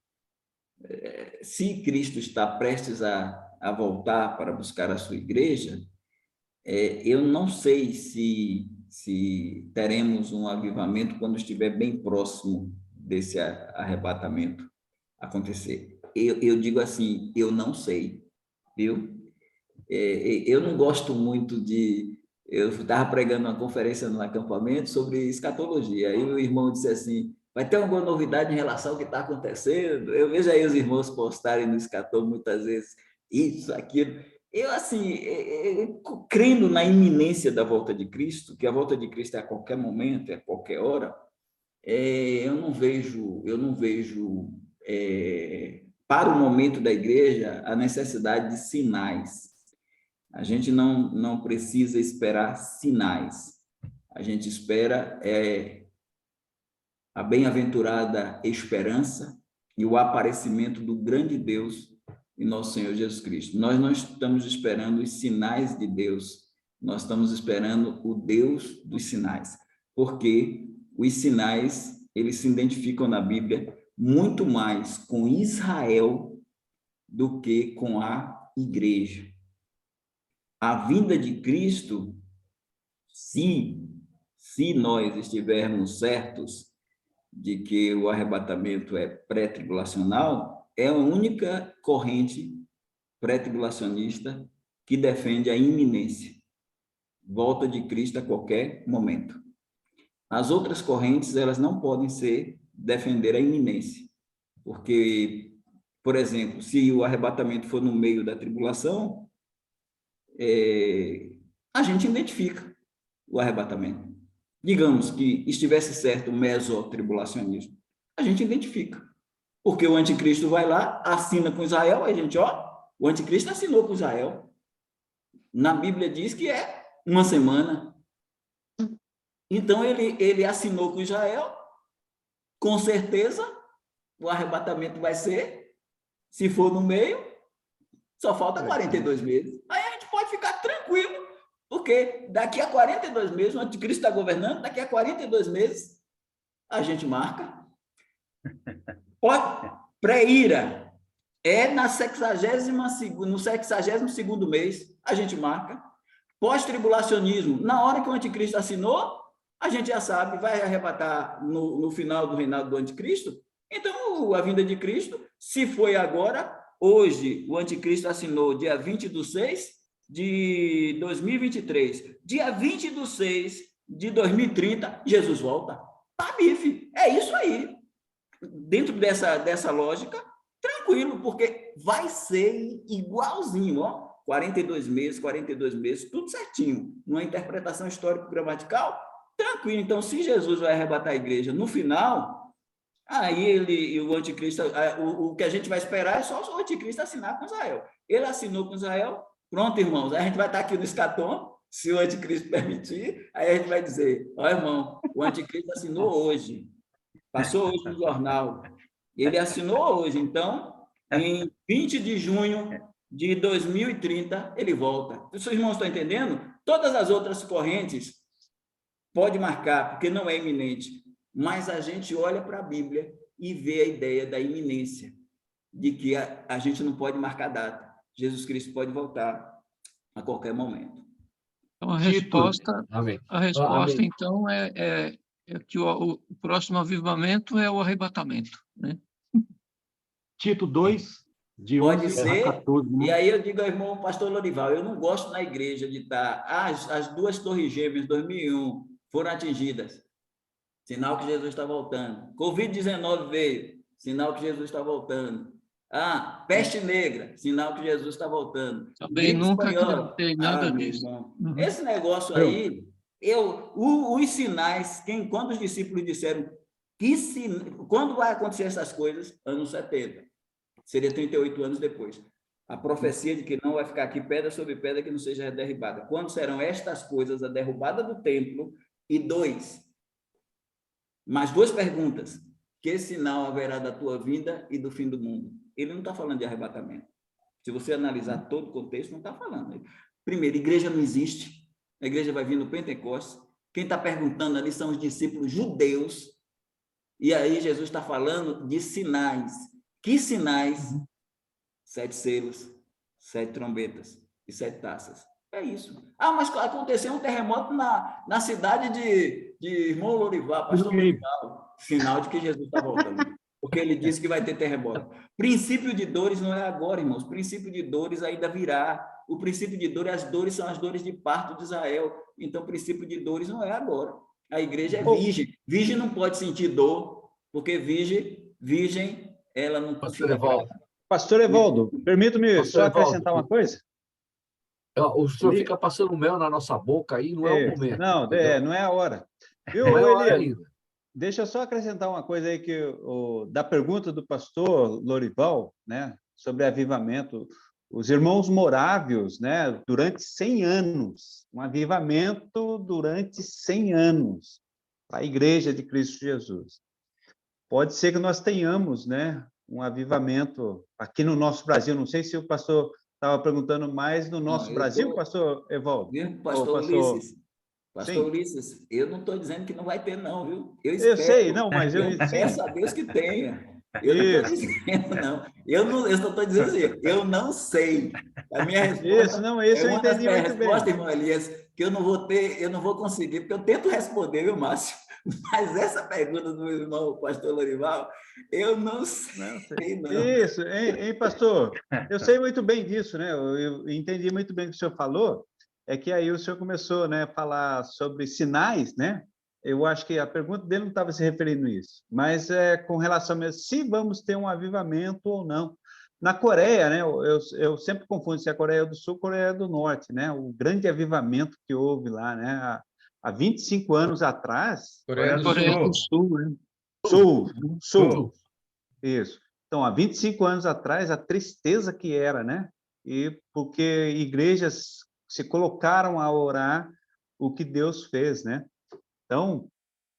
se Cristo está prestes a voltar para buscar a sua igreja, eu não sei se teremos um avivamento quando estiver bem próximo desse arrebatamento acontecer. Eu digo assim, eu não sei, viu? Eu não gosto muito de Eu estava pregando uma conferência no acampamento sobre escatologia. Aí o irmão disse assim, vai ter alguma novidade em relação ao que está acontecendo? Eu vejo aí os irmãos postarem no escatol muitas vezes isso, aquilo. Eu, assim, crendo na iminência da volta de Cristo, que a volta de Cristo é a qualquer momento, é a qualquer hora, eu não vejo para o momento da igreja, a necessidade de sinais. A gente não precisa esperar sinais. A gente espera a bem-aventurada esperança e o aparecimento do grande Deus e nosso Senhor Jesus Cristo. Nós não estamos esperando os sinais de Deus, nós estamos esperando o Deus dos sinais, porque os sinais, eles se identificam na Bíblia muito mais com Israel do que com a igreja. A vinda de Cristo, se nós estivermos certos de que o arrebatamento é pré-tribulacional, é a única corrente pré-tribulacionista que defende a iminência, volta de Cristo a qualquer momento. As outras correntes, elas não podem defender a iminência, porque, por exemplo, se o arrebatamento for no meio da tribulação, a gente identifica o arrebatamento. Digamos que estivesse certo o mesotribulacionismo, a gente identifica. Porque o anticristo vai lá, assina com Israel, a gente, o anticristo assinou com Israel. Na Bíblia diz que é uma semana. Então, ele assinou com Israel, com certeza, o arrebatamento vai ser, se for no meio, só falta 42 meses. Aí a gente pode ficar tranquilo, porque daqui a 42 meses, o anticristo está governando, daqui a 42 meses, a gente marca. Pré-ira no 62º mês, a gente marca. Pós-tribulacionismo, na hora que o anticristo assinou, a gente já sabe, vai arrebatar no final do reinado do anticristo. Então, a vinda de Cristo, se foi agora, hoje, o anticristo assinou dia 20/6 de 2023. Dia 20/6 de 2030, Jesus volta. Tá, bife, é isso aí. Dentro dessa lógica, tranquilo, porque vai ser igualzinho, 42 meses, tudo certinho, numa interpretação histórico-gramatical, tranquilo. Então, se Jesus vai arrebatar a igreja no final, aí o anticristo, o que a gente vai esperar é só o anticristo assinar com Israel. Ele assinou com Israel, pronto, irmãos, aí a gente vai estar aqui no escatom, se o anticristo permitir, aí a gente vai dizer, irmão, o anticristo assinou hoje, passou hoje no jornal, ele assinou hoje, então, em 20 de junho de 2030, ele volta. Os irmãos estão entendendo? Todas as outras correntes pode marcar, porque não é iminente, mas a gente olha para a Bíblia e vê a ideia da iminência, de que a gente não pode marcar data. Jesus Cristo pode voltar a qualquer momento. Então, a resposta, Amém. Então, é que o próximo avivamento é o arrebatamento, né? Tito 2, de Pode 11 ser, a 14. Né? E aí eu digo ao irmão pastor Lorival, eu não gosto na igreja de estar, as duas torres gêmeas, 2001, foram atingidas, sinal que Jesus está voltando. Covid-19 veio, sinal que Jesus está voltando. Peste negra, sinal que Jesus está voltando. Também nunca acreditei nada disso. Esse negócio aí, os sinais, quando os discípulos disseram quando vai acontecer essas coisas? Anos 70. Seria 38 anos depois. A profecia de que não vai ficar aqui pedra sobre pedra que não seja derribada. Quando serão estas coisas? A derrubada do templo e mais duas perguntas. Que sinal haverá da tua vinda e do fim do mundo? Ele não está falando de arrebatamento. Se você analisar todo o contexto, não está falando. Primeiro, igreja não existe. A igreja vai vir no Pentecostes. Quem está perguntando ali são os discípulos judeus. E aí Jesus está falando de sinais. Que sinais? 7 selos, 7 trombetas e 7 taças. É isso. Mas aconteceu um terremoto na cidade de irmão Lorival, pastor Lorival. Sinal de que Jesus está voltando. Porque porque ele disse que vai ter terremoto. Princípio de dores não é agora, irmãos. Princípio de dores ainda virá. O princípio de dores, as dores são as dores de parto de Israel. Então, o princípio de dores não é agora. A igreja é virgem. Virgem não pode sentir dor, porque virgem, ela não Pastor Evaldo. Pastor Evaldo, permita-me Pastor só Evaldo, acrescentar uma coisa? O senhor fica passando mel na nossa boca aí, não é o momento. Não, entendeu? não é a hora. Viu, Não é a hora Elias? ainda. Deixa eu só acrescentar uma coisa aí da pergunta do pastor Lorival, né, sobre avivamento. Os irmãos morávios, né, durante 100 anos, um avivamento durante 100 anos, a Igreja de Cristo Jesus. Pode ser que nós tenhamos, né, um avivamento aqui no nosso Brasil. Não sei se o pastor estava perguntando mais no nosso Brasil, pastor Evaldo? Viu, pastor Ulisses? Pastor Ulisses, eu não estou dizendo que não vai ter, não, viu? Eu espero. Eu sei, não, mas eu peço a Deus que tenha. Eu não estou dizendo, não. Eu só estou dizendo assim, eu não sei. A minha resposta eu entendi muito bem. Irmão Elias, que eu não vou conseguir, porque eu tento responder, viu, Márcio? Mas essa pergunta do meu irmão, pastor Lorival, eu não sei, não. Isso, hein, pastor? Eu sei muito bem disso, né? Eu entendi muito bem o que o senhor falou. É que aí o senhor começou, né, a falar sobre sinais, né? Eu acho que a pergunta dele não estava se referindo a isso, mas com relação mesmo, se vamos ter um avivamento ou não. Na Coreia, né, eu sempre confundo se é a Coreia do Sul ou a Coreia do Norte, né? O grande avivamento que houve lá, né? Há 25 anos atrás... Coreia do Sul, né? Sul. Isso. Então, há 25 anos atrás, a tristeza que era, né? E porque igrejas se colocaram a orar o que Deus fez, né? Então,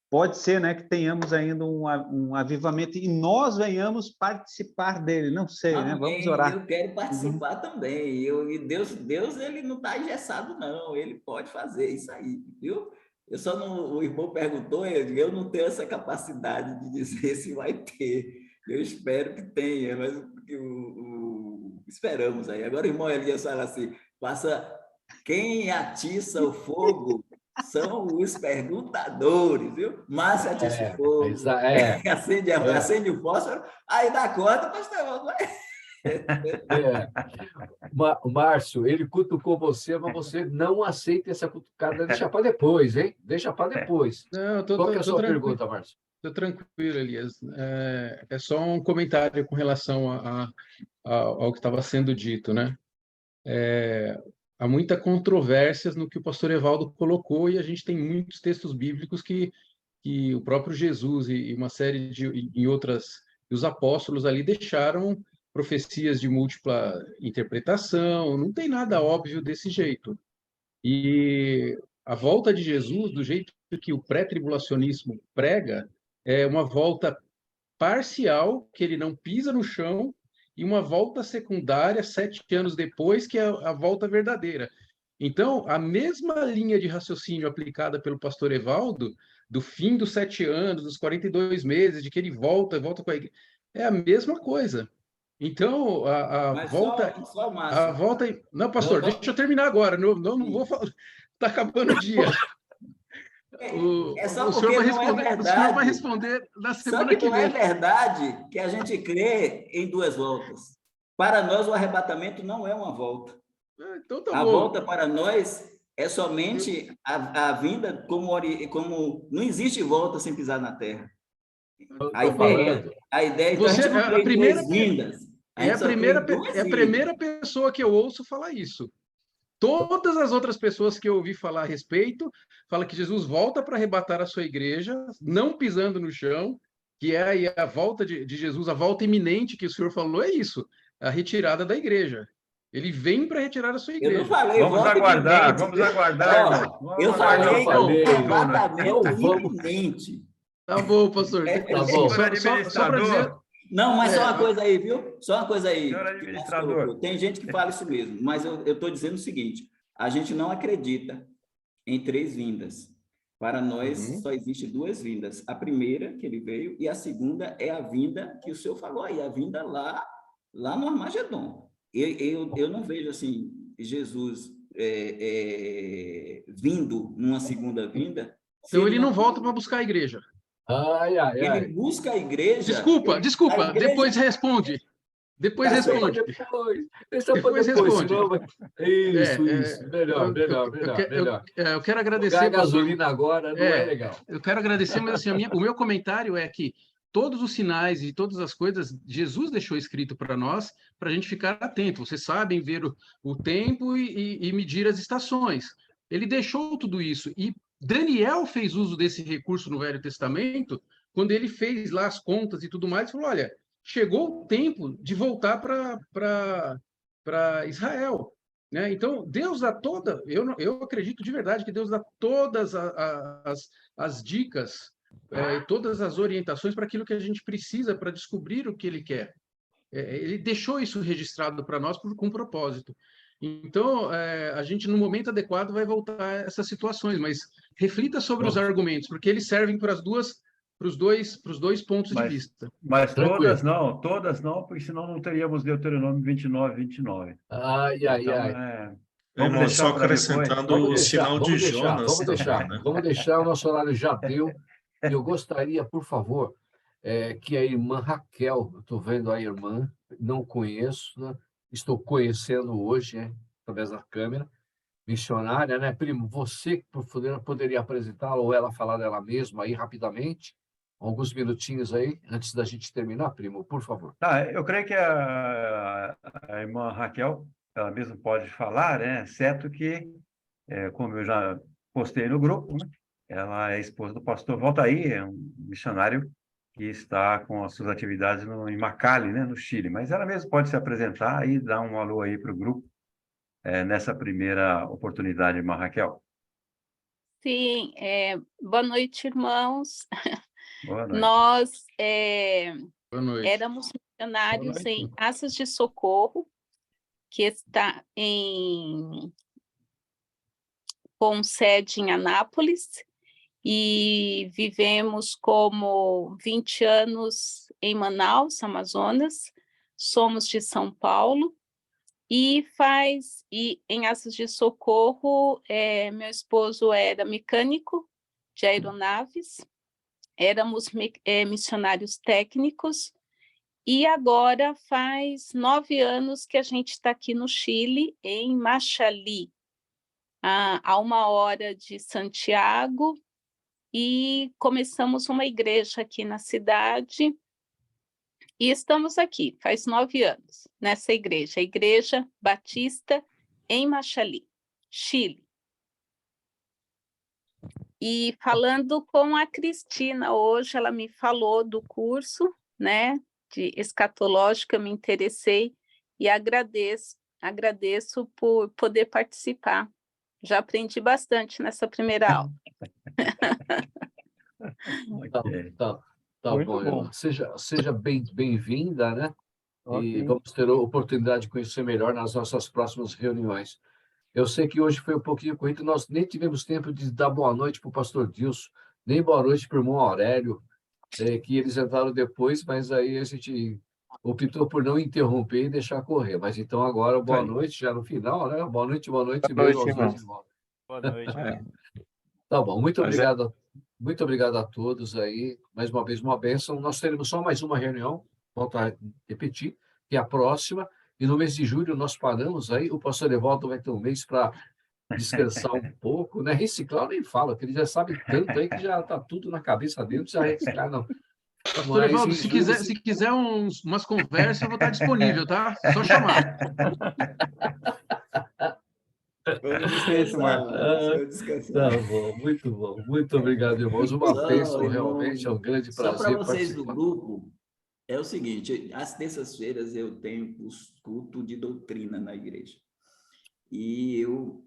pode ser, né, que tenhamos ainda um avivamento e nós venhamos participar dele, não sei, né? Vamos orar. Eu quero participar também. E Deus, ele não está engessado, não. Ele pode fazer isso aí, viu? Eu só não... O irmão perguntou, eu não tenho essa capacidade de dizer se vai ter. Eu espero que tenha, mas esperamos aí. Agora o irmão Elias fala assim, quem atiça o fogo são os perguntadores, viu? Márcio atiça o fogo, acende o fósforo, aí dá conta, pastor. Márcio, ele cutucou você, mas você não aceita essa cutucada. Deixa para depois, hein? Deixa para depois. Não, Qual que é a sua pergunta, Márcio? Estou tranquilo, Elias. É só um comentário com relação ao que estava sendo dito, né? Há muita controvérsias no que o pastor Evaldo colocou e a gente tem muitos textos bíblicos que o próprio Jesus e uma série de outras, os apóstolos ali deixaram profecias de múltipla interpretação, não tem nada óbvio desse jeito. E a volta de Jesus, do jeito que o pré-tribulacionismo prega, é uma volta parcial, que ele não pisa no chão, e uma volta secundária 7 anos depois, que é a volta verdadeira. Então, a mesma linha de raciocínio aplicada pelo pastor Evaldo, do fim dos 7 anos, dos 42 meses, de que ele volta com a igreja, é a mesma coisa. Então, a volta... a volta... Não, pastor, deixa eu terminar agora, não vou falar, está acabando o dia. Só o senhor vai responder na semana que vem. Não é verdade que a gente crê em 2 voltas. Para nós, o arrebatamento não é uma volta. Então, tá a bom. Volta para nós é somente a vinda como... Não existe volta sem pisar na terra. A ideia então, você, a primeira vindas. É a primeira pessoa que eu ouço falar isso. Todas as outras pessoas que eu ouvi falar a respeito, falam que Jesus volta para arrebatar a sua igreja, não pisando no chão, que é aí a volta de Jesus, a volta iminente que o senhor falou, é isso, a retirada da igreja. Ele vem para retirar a sua igreja. Eu não falei, vamos aguardar. Eu falei arrebatamento iminente. Tá bom, pastor. Tá bom. Só para dizer... Não, mas só uma coisa aí, viu? Só uma coisa aí. Tem gente que fala isso mesmo, mas eu estou dizendo o seguinte, a gente não acredita em 3 vindas. Para nós, só existe 2 vindas. A primeira, que ele veio, e a segunda é a vinda que o senhor falou aí, a vinda lá no Armagedon. Eu não vejo, assim, Jesus vindo numa segunda vinda. Então, ele não volta para buscar a igreja. Ai, ai, Ele ai. busca a igreja. Desculpa, a desculpa. igreja- Depois responde. Depois Tá responde. Deixa para Depois depois, responde. senão vai... Isso. Melhor. Eu quero agradecer, Jogar pastor. gasolina agora não é legal. Eu quero agradecer, mas assim, o meu comentário é que todos os sinais e todas as coisas, Jesus deixou escrito para nós, para a gente ficar atento. Vocês sabem ver o tempo e medir as estações. Ele deixou tudo isso. E Daniel fez uso desse recurso no Velho Testamento, quando ele fez lá as contas e tudo mais, falou, olha, chegou o tempo de voltar para Israel. Né? Então, Deus dá eu acredito de verdade que Deus dá todas as dicas, todas as orientações para aquilo que a gente precisa para descobrir o que Ele quer. Ele deixou isso registrado para nós com propósito. Então, a gente, no momento adequado, vai voltar a essas situações, mas reflita sobre os argumentos, porque eles servem para os dois pontos de vista. Mas todas não, porque senão não teríamos Deuteronômio 29, 29. Ai. Vamos Irmão, deixar só para acrescentando o sinal de Jonas. Vamos deixar, o nosso horário já deu. Eu gostaria, por favor, que a irmã Raquel, estou vendo a irmã, não conheço, né? Estou conhecendo hoje, através da câmera, missionária, né? Primo, você poderia apresentá-la ou ela falar dela mesma aí rapidamente? Alguns minutinhos aí, antes da gente terminar, primo, por favor. Eu creio que a irmã Raquel, ela mesma pode falar, né? Certo que, como eu já postei no grupo, né? Ela é esposa do pastor Valtair, é um missionário que está com as suas atividades em Macali, né? No Chile. Mas ela mesma pode se apresentar e dar um alô aí para o grupo nessa primeira oportunidade, irmã Raquel. Sim, boa noite, irmãos. Boa noite. Nós Boa noite. éramos missionários em Asas de Socorro, que está com sede em Anápolis, e vivemos como 20 anos em Manaus, Amazonas. Somos de São Paulo. E em Asas de Socorro, meu esposo era mecânico de aeronaves, éramos missionários técnicos, e agora faz 9 anos que a gente está aqui no Chile, em Machalí, a 1 hora de Santiago, e começamos uma igreja aqui na cidade. E estamos aqui, faz 9 anos, nessa igreja, a Igreja Batista em Machalí, Chile. E falando com a Cristina hoje, ela me falou do curso, né, de escatológico, eu me interessei e agradeço por poder participar. Já aprendi bastante nessa primeira aula. Tá bom, irmã. Seja bem-vinda, né? Okay. E vamos ter a oportunidade de conhecer melhor nas nossas próximas reuniões. Eu sei que hoje foi um pouquinho corrido, nós nem tivemos tempo de dar boa noite para o pastor Dilson, nem boa noite para o irmão Aurélio, que eles entraram depois, mas aí a gente optou por não interromper e deixar correr. Mas então agora, boa noite, já no final, né? Boa noite mesmo aos dois irmãos. Boa noite. Tá bom, muito obrigado. Muito obrigado a todos aí. Mais uma vez, uma bênção. Nós teremos só mais uma reunião, volto a repetir, que é a próxima. E no mês de julho nós paramos aí. O pastor Evaldo vai ter um mês para descansar um pouco, né? Reciclar nem fala, porque ele já sabe tanto aí que já está tudo na cabeça dele, não precisa reciclar, não. Pastor Evaldo, se quiser umas conversas, eu vou estar disponível, tá? Só chamar. Tá bom, muito bom. Muito obrigado, irmãos. Uma bênção, realmente, é um grande prazer. Só para vocês participar. do grupo, é o seguinte, às terças-feiras eu tenho culto de doutrina na igreja. E eu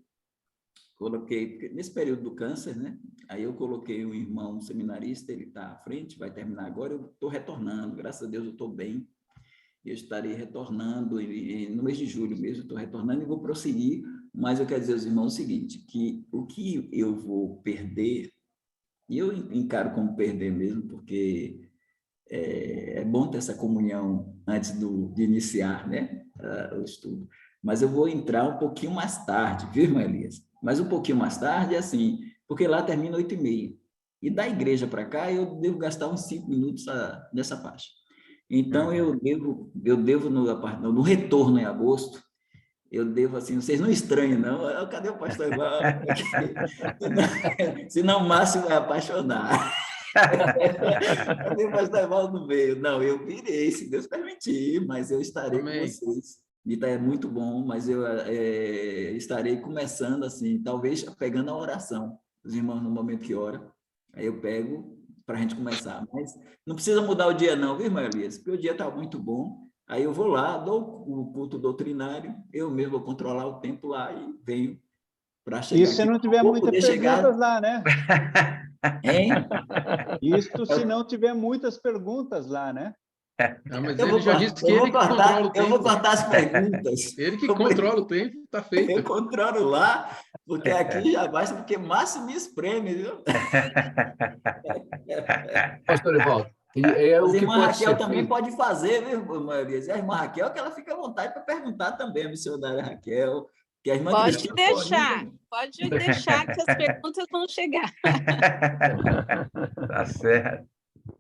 coloquei, nesse período do câncer, né? Aí eu coloquei um irmão seminarista, ele está à frente, vai terminar agora, eu estou retornando, graças a Deus eu estou bem. Eu estarei retornando, no mês de julho mesmo, estou retornando e vou prosseguir, mas eu quero dizer aos irmãos o seguinte, que o que eu vou perder, e eu encaro como perder mesmo, porque é bom ter essa comunhão antes de iniciar, né, o estudo, mas eu vou entrar um pouquinho mais tarde, viu, irmã Elias? Mas um pouquinho mais tarde é assim, porque lá termina 8h30. E da igreja para cá, eu devo gastar uns 5 minutos nessa faixa. Então, eu devo no retorno em agosto, eu devo, assim, vocês não estranham, não. Cadê o pastor Ivan? Senão o Márcio vai apaixonar. Cadê o pastor Ivan no meio? Não, eu virei, se Deus permitir, mas eu estarei com vocês. E é muito bom, mas eu estarei começando, assim, talvez pegando a oração. Os irmãos, no momento que oram, aí eu pego para a gente começar. Mas não precisa mudar o dia não, viu, irmã Elias? Porque o dia está muito bom. Aí eu vou lá, dou o culto doutrinário, eu mesmo vou controlar o tempo lá e venho para chegar. Isso se não tiver muitas perguntas lá, né? Hein? Isso se não tiver muitas perguntas lá, né? Não, mas ele já disse que ele que controla o tempo. Eu vou cortar as perguntas. Ele que controla o tempo, está feito. Eu controlo lá, porque aqui já basta, porque Márcio me espreme, viu? Pastor Evaldo, Mas a irmã Raquel também pode fazer, viu, Maria? A irmã Raquel, que ela fica à vontade para perguntar também, a missionária Raquel. Que a irmã pode deixar que as perguntas vão chegar. Tá certo.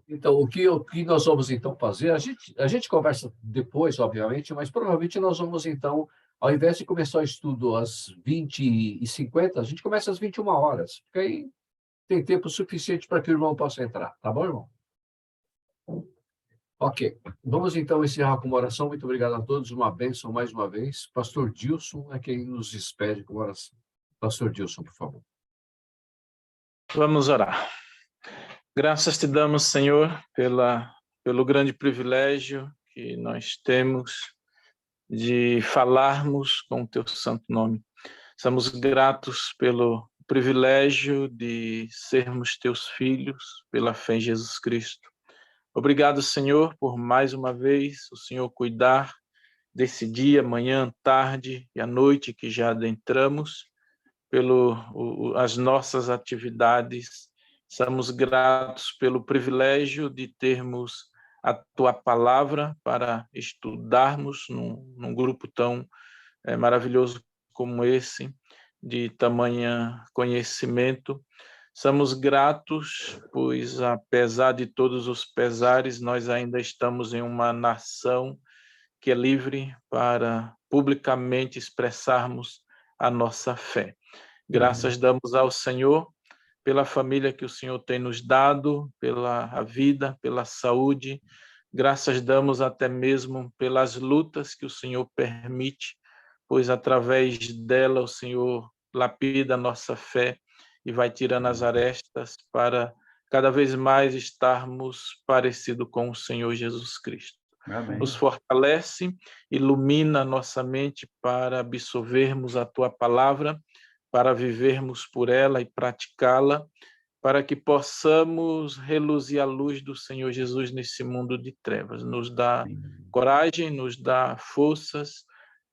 Então, o que nós vamos então fazer? A gente conversa depois, obviamente, mas provavelmente nós vamos então, ao invés de começar o estudo às 20h50, a gente começa às 21 horas, porque aí tem tempo suficiente para que o irmão possa entrar, tá bom, irmão? Ok, vamos então encerrar com uma oração. Muito obrigado a todos, uma bênção mais uma vez. Pastor Dilson é quem nos despede com uma oração. Pastor Dilson, por favor. Vamos orar. Graças te damos, Senhor, pelo grande privilégio que nós temos de falarmos com o teu santo nome. Somos gratos pelo privilégio de sermos teus filhos, pela fé em Jesus Cristo. Obrigado, Senhor, por mais uma vez o Senhor cuidar desse dia, manhã, tarde e à noite que já adentramos, as nossas atividades. Somos gratos pelo privilégio de termos a tua palavra para estudarmos num grupo tão maravilhoso como esse, de tamanho conhecimento. Somos gratos, pois, apesar de todos os pesares, nós ainda estamos em uma nação que é livre para publicamente expressarmos a nossa fé. Graças damos ao Senhor pela família que o Senhor tem nos dado, pela vida, pela saúde. Graças damos até mesmo pelas lutas que o Senhor permite, pois através dela o Senhor lapida a nossa fé e vai tirando as arestas para cada vez mais estarmos parecidos com o Senhor Jesus Cristo. Amém. Nos fortalece, ilumina nossa mente para absorvermos a tua palavra, para vivermos por ela e praticá-la, para que possamos reluzir a luz do Senhor Jesus nesse mundo de trevas. Nos dá coragem, nos dá forças,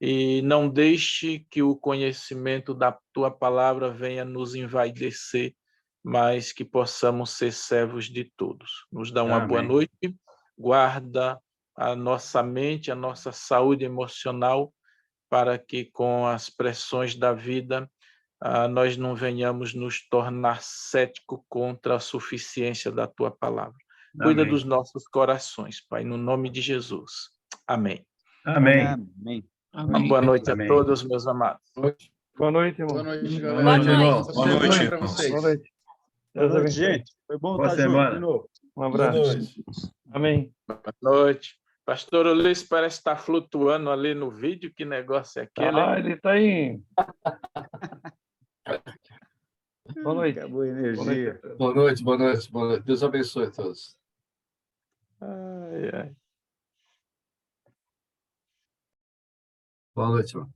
e não deixe que o conhecimento da tua palavra venha nos envaidecer, mas que possamos ser servos de todos. Nos dá uma boa noite, guarda a nossa mente, a nossa saúde emocional, para que com as pressões da vida nós não venhamos nos tornar céticos contra a suficiência da tua palavra. Cuida dos nossos corações, Pai, no nome de Jesus. Amém. Amém. Amém. Uma boa noite a todos, meus amados. Boa noite, irmão. Boa noite, galera. Boa noite, irmão. Boa noite para vocês. Boa noite. Boa noite, gente. Foi bom Boa estar semana. junto de novo. Um abraço. Amém. Boa noite. Pastor Ulisses parece estar flutuando ali no vídeo. Que negócio é aquele? Ele está aí. Boa noite. Acabou a energia. Boa noite, boa noite, boa noite. Deus abençoe a todos. Ai, ai. Boa noite, irmão.